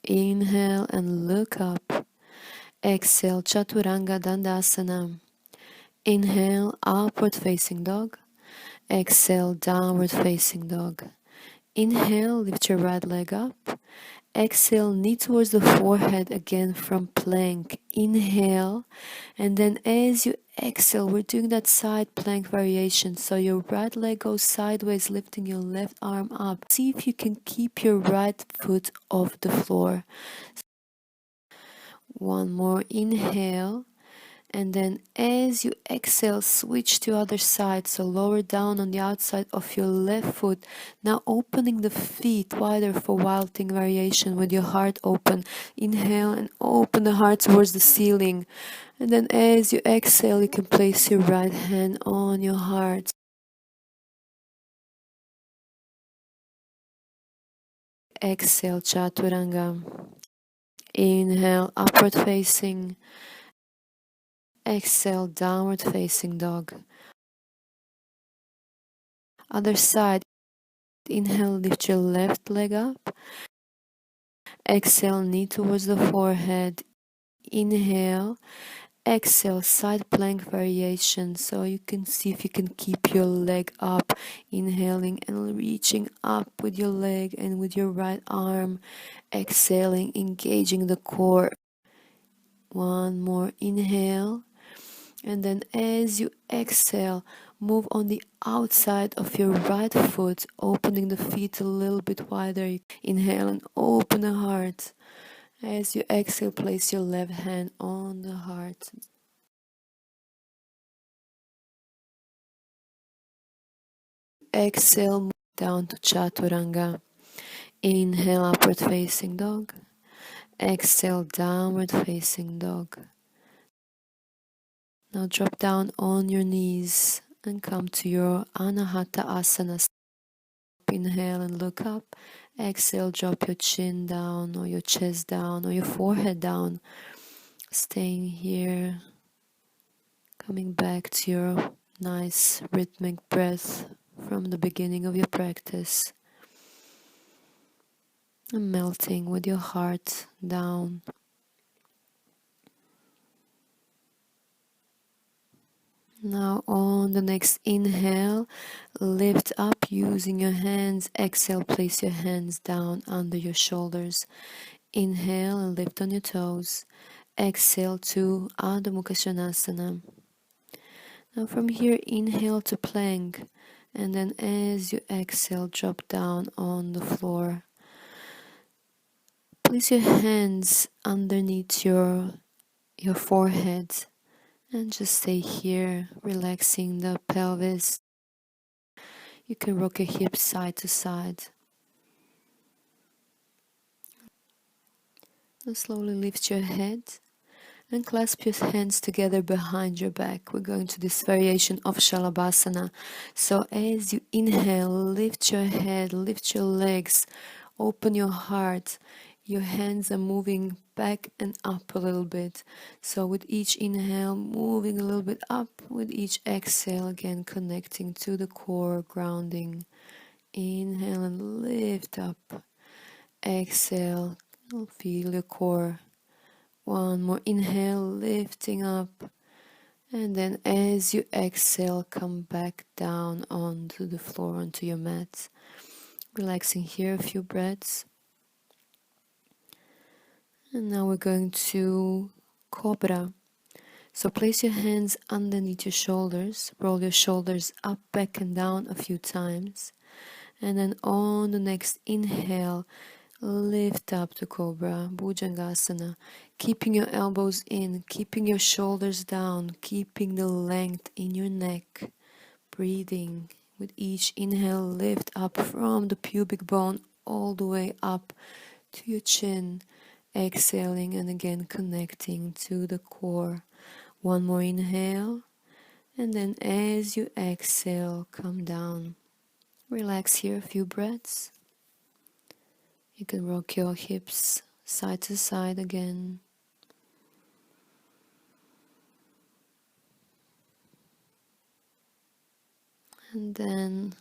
S1: Inhale and look up. Exhale, Chaturanga Dandasana. Inhale, upward facing dog. Exhale, downward facing dog. Inhale, lift your right leg up. Exhale, knee towards the forehead again from plank. Inhale, and then as you exhale, we're doing that side plank variation. So your right leg goes sideways, lifting your left arm up. See if you can keep your right foot off the floor. One more inhale. And then as you exhale, switch to other side. So lower down on the outside of your left foot. Now opening the feet wider for wild thing variation with your heart open. Inhale and open the heart towards the ceiling. And then as you exhale, you can place your right hand on your heart. Exhale, Chaturanga. Inhale, upward facing. Exhale, downward facing dog. Other side. Inhale, lift your left leg up. Exhale, knee towards the forehead. Inhale. Exhale, side plank variation. So you can see if you can keep your leg up. Inhaling and reaching up with your leg and with your right arm. Exhaling, engaging the core. One more inhale. And then as you exhale, move on the outside of your right foot, opening the feet a little bit wider. Inhale and open the heart. As you exhale, place your left hand on the heart. Exhale, move down to Chaturanga. Inhale, upward facing dog. Exhale, downward facing dog. Now drop down on your knees and come to your Anahata Asana. Inhale and look up. Exhale, drop your chin down or your chest down or your forehead down. Staying here. Coming back to your nice rhythmic breath from the beginning of your practice. And melting with your heart down. Now on the next inhale, lift up using your hands. Exhale, place your hands down under your shoulders. Inhale and lift on your toes. Exhale to Adho Mukha Svanasana. Now from here, inhale to plank. And then as you exhale, drop down on the floor. Place your hands underneath your forehead. And just stay here, relaxing the pelvis. You can rock your hips side to side. And slowly lift your head and clasp your hands together behind your back. We're going to this variation of Shalabhasana. So as you inhale, lift your head, lift your legs, open your heart. Your hands are moving back and up a little bit. So with each inhale, moving a little bit up. With each exhale, again connecting to the core, grounding. Inhale and lift up. Exhale, feel your core. One more inhale, lifting up. And then as you exhale, come back down onto the floor, onto your mat. Relaxing here a few breaths. And now we're going to Cobra. So place your hands underneath your shoulders. Roll your shoulders up, back and down a few times. And then on the next inhale, lift up to Cobra, Bhujangasana. Keeping your elbows in, keeping your shoulders down, keeping the length in your neck. Breathing. With each inhale, lift up from the pubic bone all the way up to your chin. Exhaling and again connecting to the core. One more inhale. And then as you exhale, come down. Relax here a few breaths. You can rock your hips side to side again. And then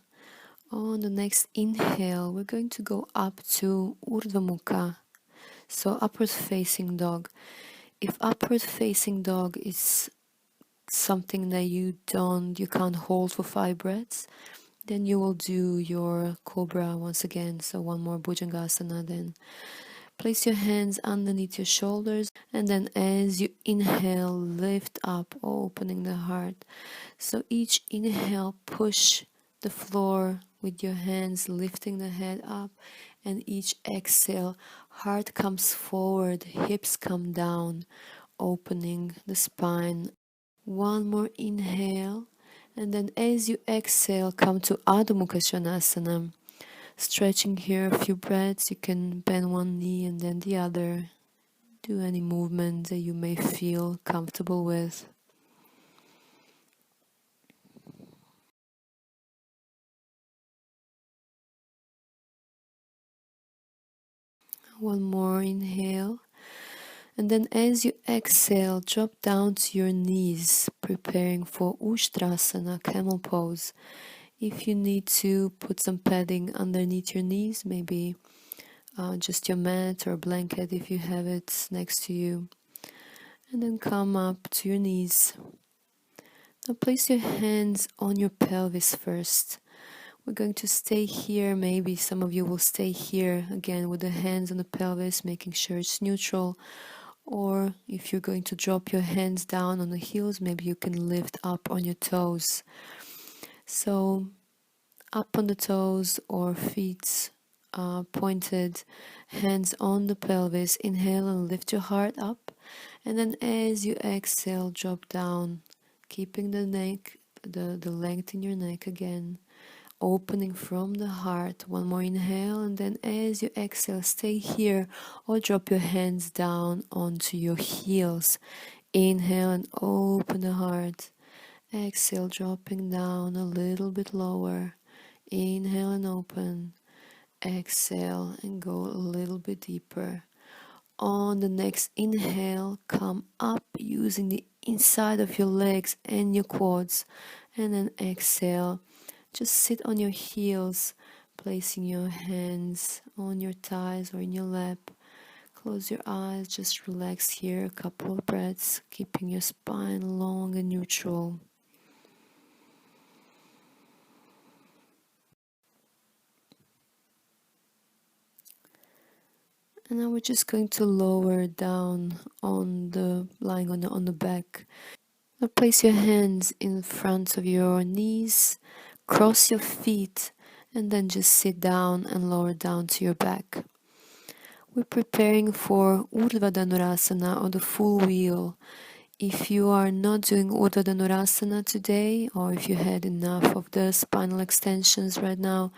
S1: on the next inhale, we're going to go up to Urdhva Mukha. So upward facing dog. If upward facing dog is something that you can't hold for 5 breaths, then you will do your Cobra once again. So one more Bhujangasana then. Place your hands underneath your shoulders, and then as you inhale, lift up, opening the heart. So each inhale, push the floor with your hands, lifting the head up, and each exhale, heart comes forward, hips come down, opening the spine. One more inhale, and then as you exhale, come to Adho Mukha Svanasana. Stretching here a few breaths. You can bend one knee and then the other. Do any movement that you may feel comfortable with. One more inhale. And then as you exhale, drop down to your knees, preparing for Ushtrasana, camel pose. If you need to put some padding underneath your knees, maybe just your mat or blanket if you have it next to you. And then come up to your knees. Now place your hands on your pelvis first. We're going to stay here. Maybe some of you will stay here again with the hands on the pelvis, making sure it's neutral. Or if you're going to drop your hands down on the heels, maybe you can lift up on your toes. So up on the toes or feet pointed, hands on the pelvis. Inhale and lift your heart up. And then as you exhale, drop down, keeping the neck, the length in your neck again. Opening from the heart. One more inhale, and then as you exhale, stay here or drop your hands down onto your heels. Inhale and open the heart. Exhale, dropping down a little bit lower. Inhale and open. Exhale and go a little bit deeper. On the next inhale, come up using the inside of your legs and your quads, and then exhale. Just sit on your heels, placing your hands on your thighs or in your lap. Close your eyes, just relax here a couple of breaths, keeping your spine long and neutral. And now we're just going to lower down on the lying on the back. Now place your hands in front of your knees, cross your feet, and then just sit down and lower down to your back. We're preparing for Urdhva Dhanurasana or the full wheel. If you are not doing Urdhva Dhanurasana today, or if you had enough of the spinal extensions right now,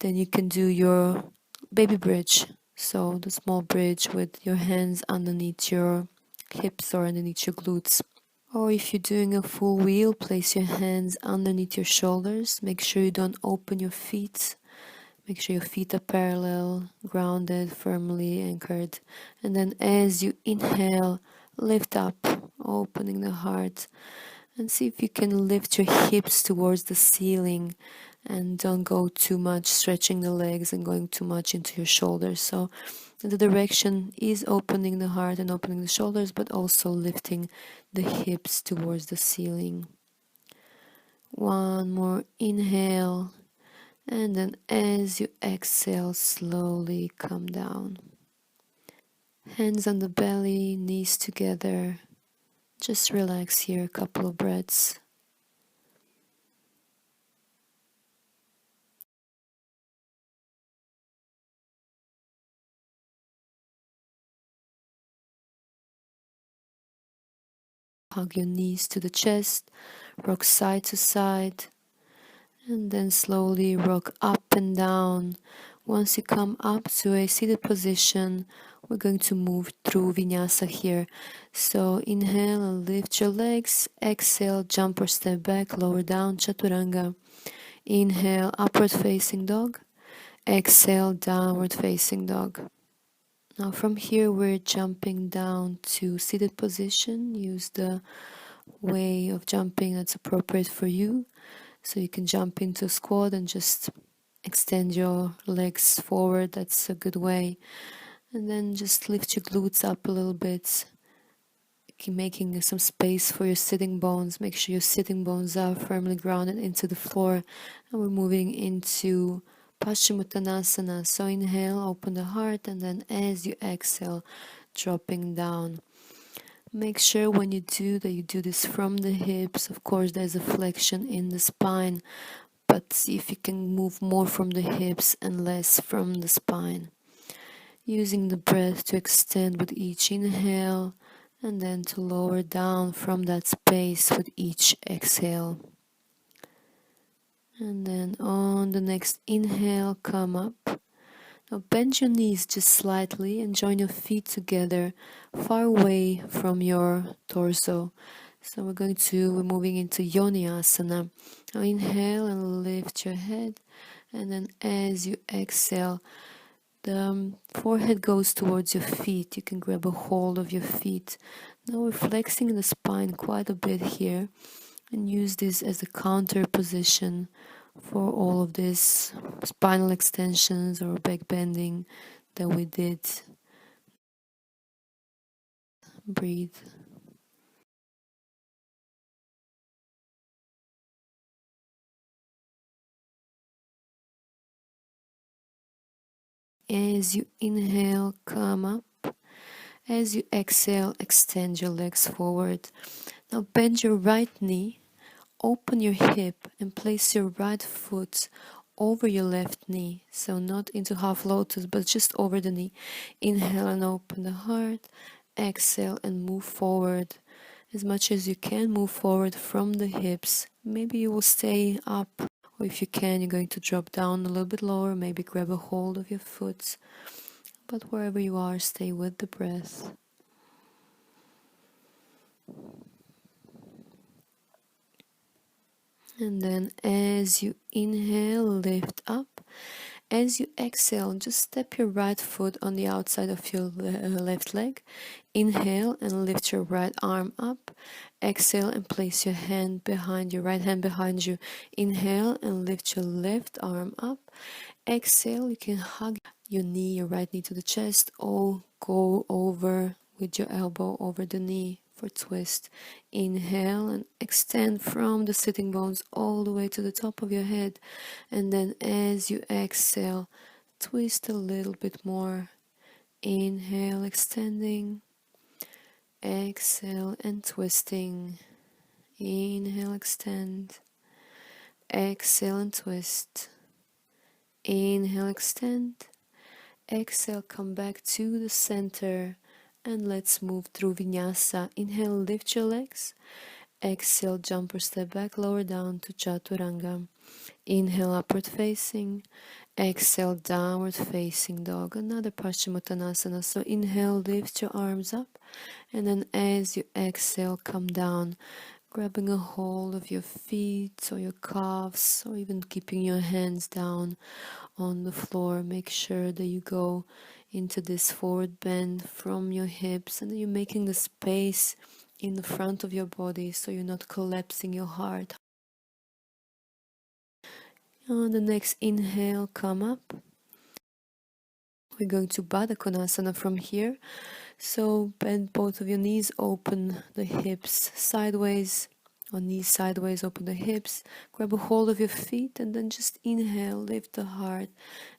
S1: then you can do your baby bridge. So the small bridge with your hands underneath your hips or underneath your glutes. Or if you're doing a full wheel, place your hands underneath your shoulders. Make sure you don't open your feet. Make sure your feet are parallel, grounded, firmly anchored. And then as you inhale, lift up, opening the heart. And see if you can lift your hips towards the ceiling and don't go too much stretching the legs and going too much into your shoulders. So the direction is opening the heart and opening the shoulders, but also lifting the hips towards the ceiling. One more inhale, and then as you exhale, slowly come down. Hands on the belly, knees together. Just relax here a couple of breaths. Hug your knees to the chest, rock side to side, and then slowly rock up and down. Once you come up to a seated position, we're going to move through vinyasa here. So inhale and lift your legs. Exhale, jump or step back, lower down, chaturanga. Inhale, upward facing dog. Exhale, downward facing dog. Now from here we're jumping down to seated position. Use the way of jumping that's appropriate for you. So you can jump into a squat and just extend your legs forward. That's a good way. And then just lift your glutes up a little bit. Keep making some space for your sitting bones. Make sure your sitting bones are firmly grounded into the floor. And we're moving into Paschimottanasana. So inhale, open the heart, and then as you exhale, dropping down. Make sure when you do that you do this from the hips. Of course, there's a flexion in the spine, but see if you can move more from the hips and less from the spine. Using the breath to extend with each inhale and then to lower down from that space with each exhale. And then on the next inhale, come up. Now bend your knees just slightly and join your feet together far away from your torso. So we're moving into Yoni Asana. Now inhale and lift your head, and then as you exhale, the forehead goes towards your feet. You can grab a hold of your feet. Now we're flexing the spine quite a bit here and use this as a counter position for all of this spinal extensions or back bending that we did. Breathe. As you inhale, come up. As you exhale, extend your legs forward. Now bend your right knee, open your hip, and place your right foot over your left knee. So not into half lotus, but just over the knee. Inhale and open the heart. Exhale and move forward. As much as you can, move forward from the hips. Maybe you will stay up, or if you can, you're going to drop down a little bit lower. Maybe grab a hold of your foot. But wherever you are, stay with the breath. And then as you inhale, lift up. As you exhale, just step your right foot on the outside of your left leg. Inhale and lift your right arm up. Exhale and place your hand behind your right hand behind you. Inhale and lift your left arm up. Exhale, you can hug your knee, your right knee to the chest, or go over with your elbow over the knee for twist. Inhale and extend from the sitting bones all the way to the top of your head. And then as you exhale, twist a little bit more. Inhale, extending. Exhale and twisting. Inhale, extend. Exhale and twist. Inhale, extend. Exhale, come back to the center and let's move through Vinyasa. Inhale, lift your legs. Exhale, jump or step back, lower down to Chaturanga. Inhale, upward facing. Exhale, downward facing dog. Another Paschimottanasana. So inhale, lift your arms up, and then as you exhale, come down, grabbing a hold of your feet or your calves, or even keeping your hands down on the floor. Make sure that you go into this forward bend from your hips, and you're making the space in the front of your body so you're not collapsing your heart. On the next inhale, come up. We're going to Baddha Konasana from here. So bend both of your knees, open the hips sideways, or knees sideways, open the hips. Grab a hold of your feet and then just inhale, lift the heart.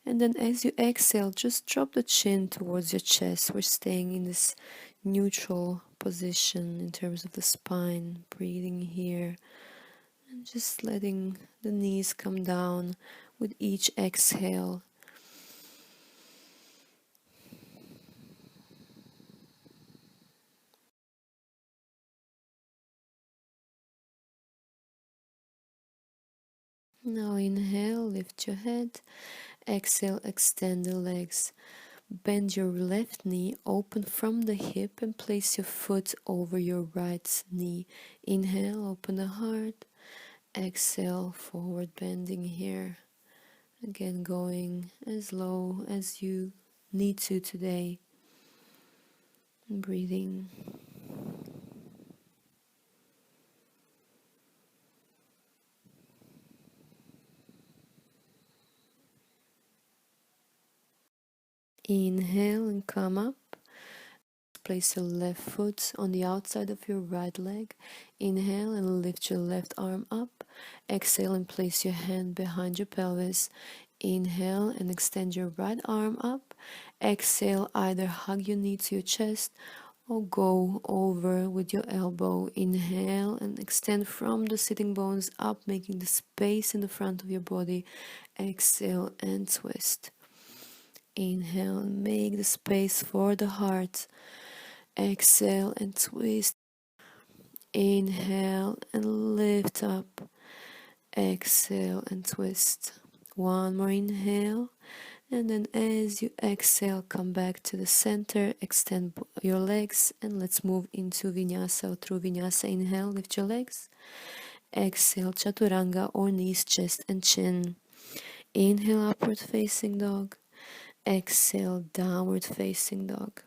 S1: And then as you exhale, just drop the chin towards your chest. We're staying in this neutral position in terms of the spine, breathing here. And just letting the knees come down with each exhale. Now inhale, lift your head. Exhale, extend the legs. Bend your left knee, open from the hip, and place your foot over your right knee. Inhale, open the heart. Exhale, forward bending here. Again, going as low as you need to today. Breathing. Inhale and come up. Place your left foot on the outside of your right leg. Inhale and lift your left arm up. Exhale and place your hand behind your pelvis. Inhale and extend your right arm up. Exhale, either hug your knee to your chest or go over with your elbow. Inhale and extend from the sitting bones up, making the space in the front of your body. Exhale and twist. Inhale and make the space for the heart. Exhale and twist. Inhale and lift up. Exhale and twist. One more inhale. And then as you exhale, come back to the center. Extend your legs. And let's move into Vinyasa or through Vinyasa. Inhale, lift your legs. Exhale, Chaturanga or knees, chest and chin. Inhale, upward facing dog. Exhale, downward facing dog.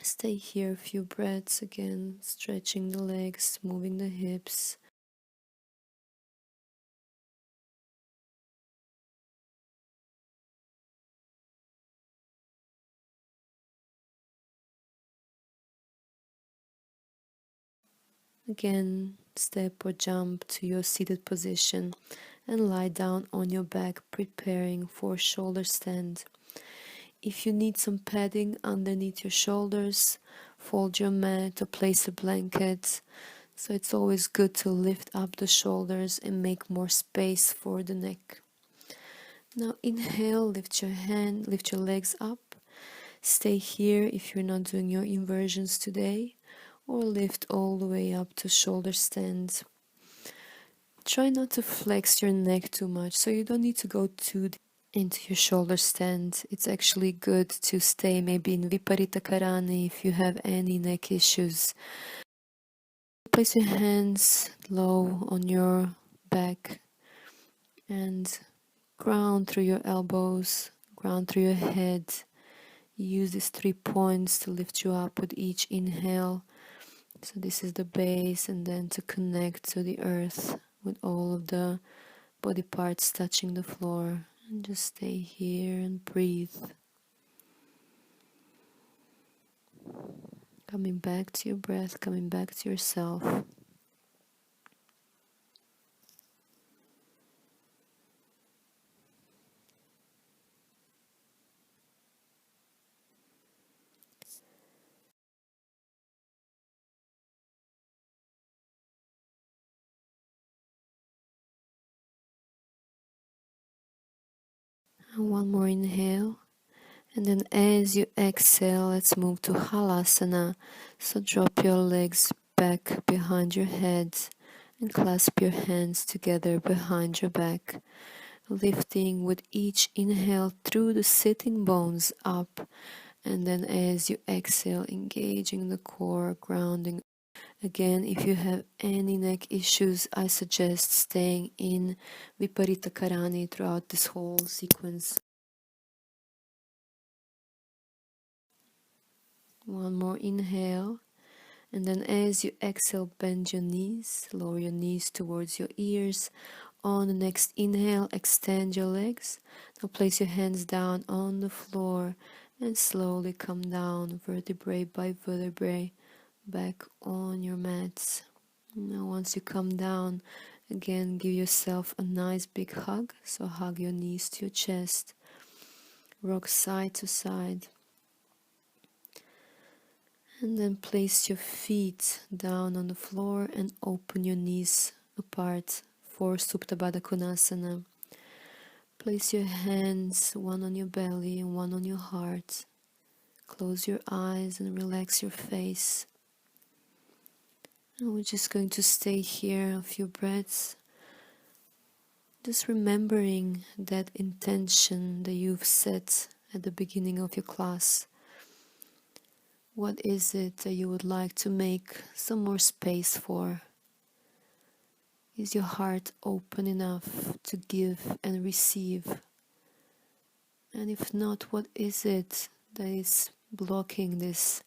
S1: Stay here a few breaths, again stretching the legs, moving the hips. Again, step or jump to your seated position and lie down on your back, preparing for shoulder stand. If you need some padding underneath your shoulders, fold your mat or place a blanket. So it's always good to lift up the shoulders and make more space for the neck. Now inhale, lift your legs up. Stay here if you're not doing your inversions today, or lift all the way up to shoulder stand. Try not to flex your neck too much, so you don't need to go too deep into your shoulder stand. It's actually good to stay maybe in Viparita Karani if you have any neck issues. Place your hands low on your back and ground through your elbows, ground through your head. Use these 3 points to lift you up with each inhale. So this is the base, and then to connect to the earth with all of the body parts touching the floor. And just stay here and breathe. Coming back to your breath, coming back to yourself. And one more inhale. And then as you exhale, let's move to Halasana. So drop your legs back behind your head and clasp your hands together behind your back, lifting with each inhale through the sitting bones up. And then as you exhale, engaging the core, grounding. Again, if you have any neck issues, I suggest staying in Viparita Karani throughout this whole sequence. One more inhale. And then as you exhale, bend your knees, lower your knees towards your ears. On the next inhale, extend your legs. Now place your hands down on the floor and slowly come down vertebrae by vertebrae back on your mats. Now once you come down, again give yourself a nice big hug. So hug your knees to your chest, rock side to side. And then place your feet down on the floor and open your knees apart for Supta Baddha Konasana. Place your hands, one on your belly and one on your heart. Close your eyes and relax your face. And we're just going to stay here a few breaths, just remembering that intention that you've set at the beginning of your class. What is it that you would like to make some more space for? Is your heart open enough to give and receive? And if not, what is it that is blocking this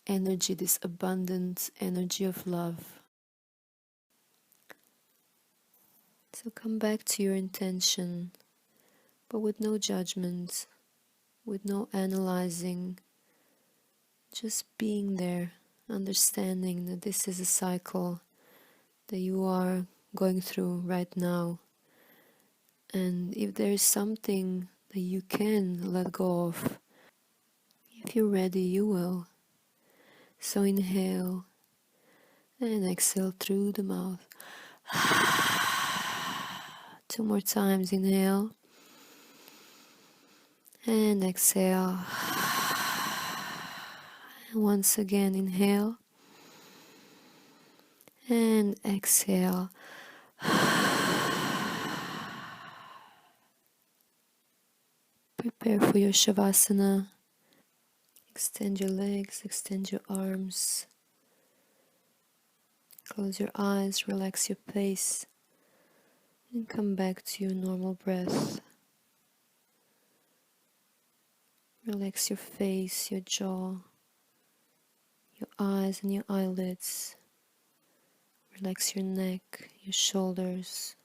S1: energy, this abundant energy of love? So come back to your intention, but with no judgment, with no analyzing, just being there, understanding that this is a cycle that you are going through right now. And if there is something that you can let go of, if you're ready, you will. So inhale and exhale through the mouth. 2 more times, inhale and exhale. And once again, inhale and exhale. Prepare for your Shavasana. Extend your legs, extend your arms. Close your eyes, relax your face, and come back to your normal breath. Relax your face, your jaw, your eyes and your eyelids. Relax your neck, your shoulders,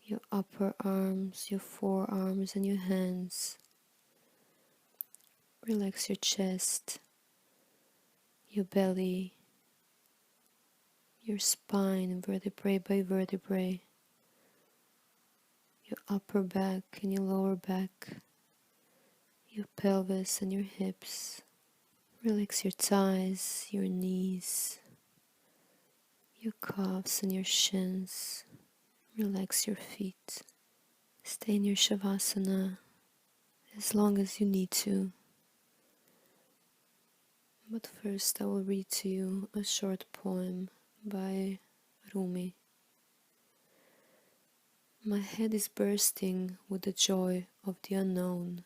S1: your upper arms, your forearms and your hands. Relax your chest, your belly, your spine, vertebrae by vertebrae, your upper back and your lower back, your pelvis and your hips. Relax your thighs, your knees, your calves and your shins. Relax your feet. Stay in your Shavasana as long as you need to. But first I will read to you a short poem by Rumi. My head is bursting with the joy of the unknown.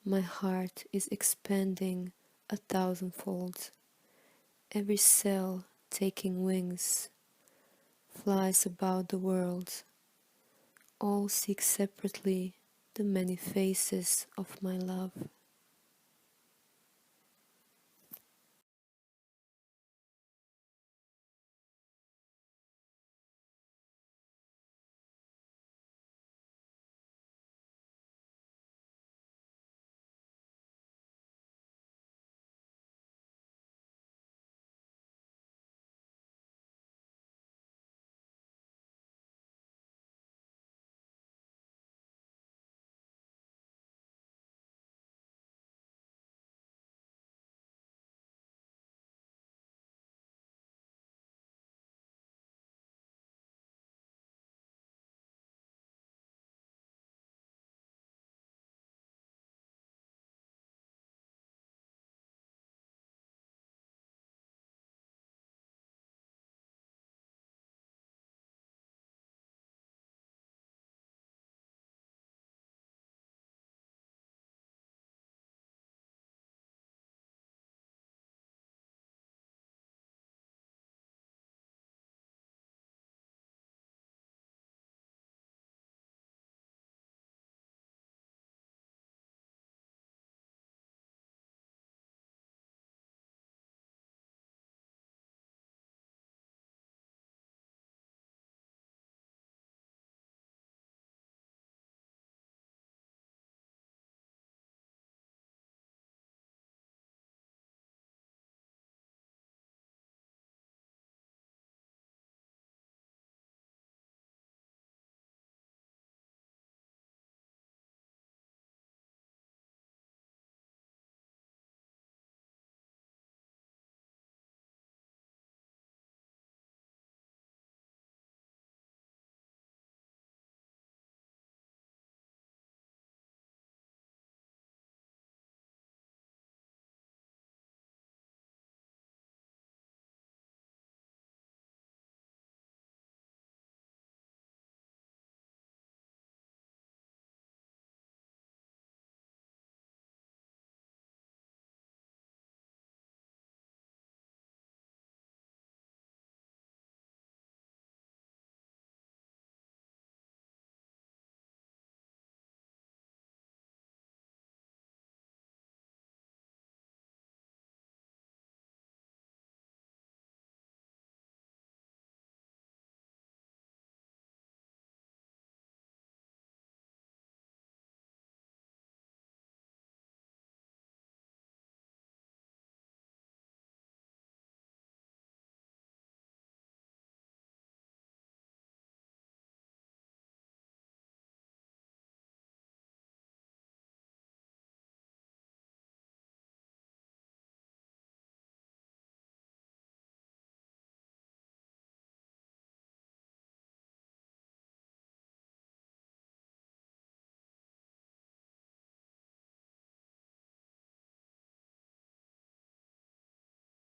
S1: My heart is expanding 1,000-fold. Every cell taking wings flies about the world. All seek separately the many faces of my love.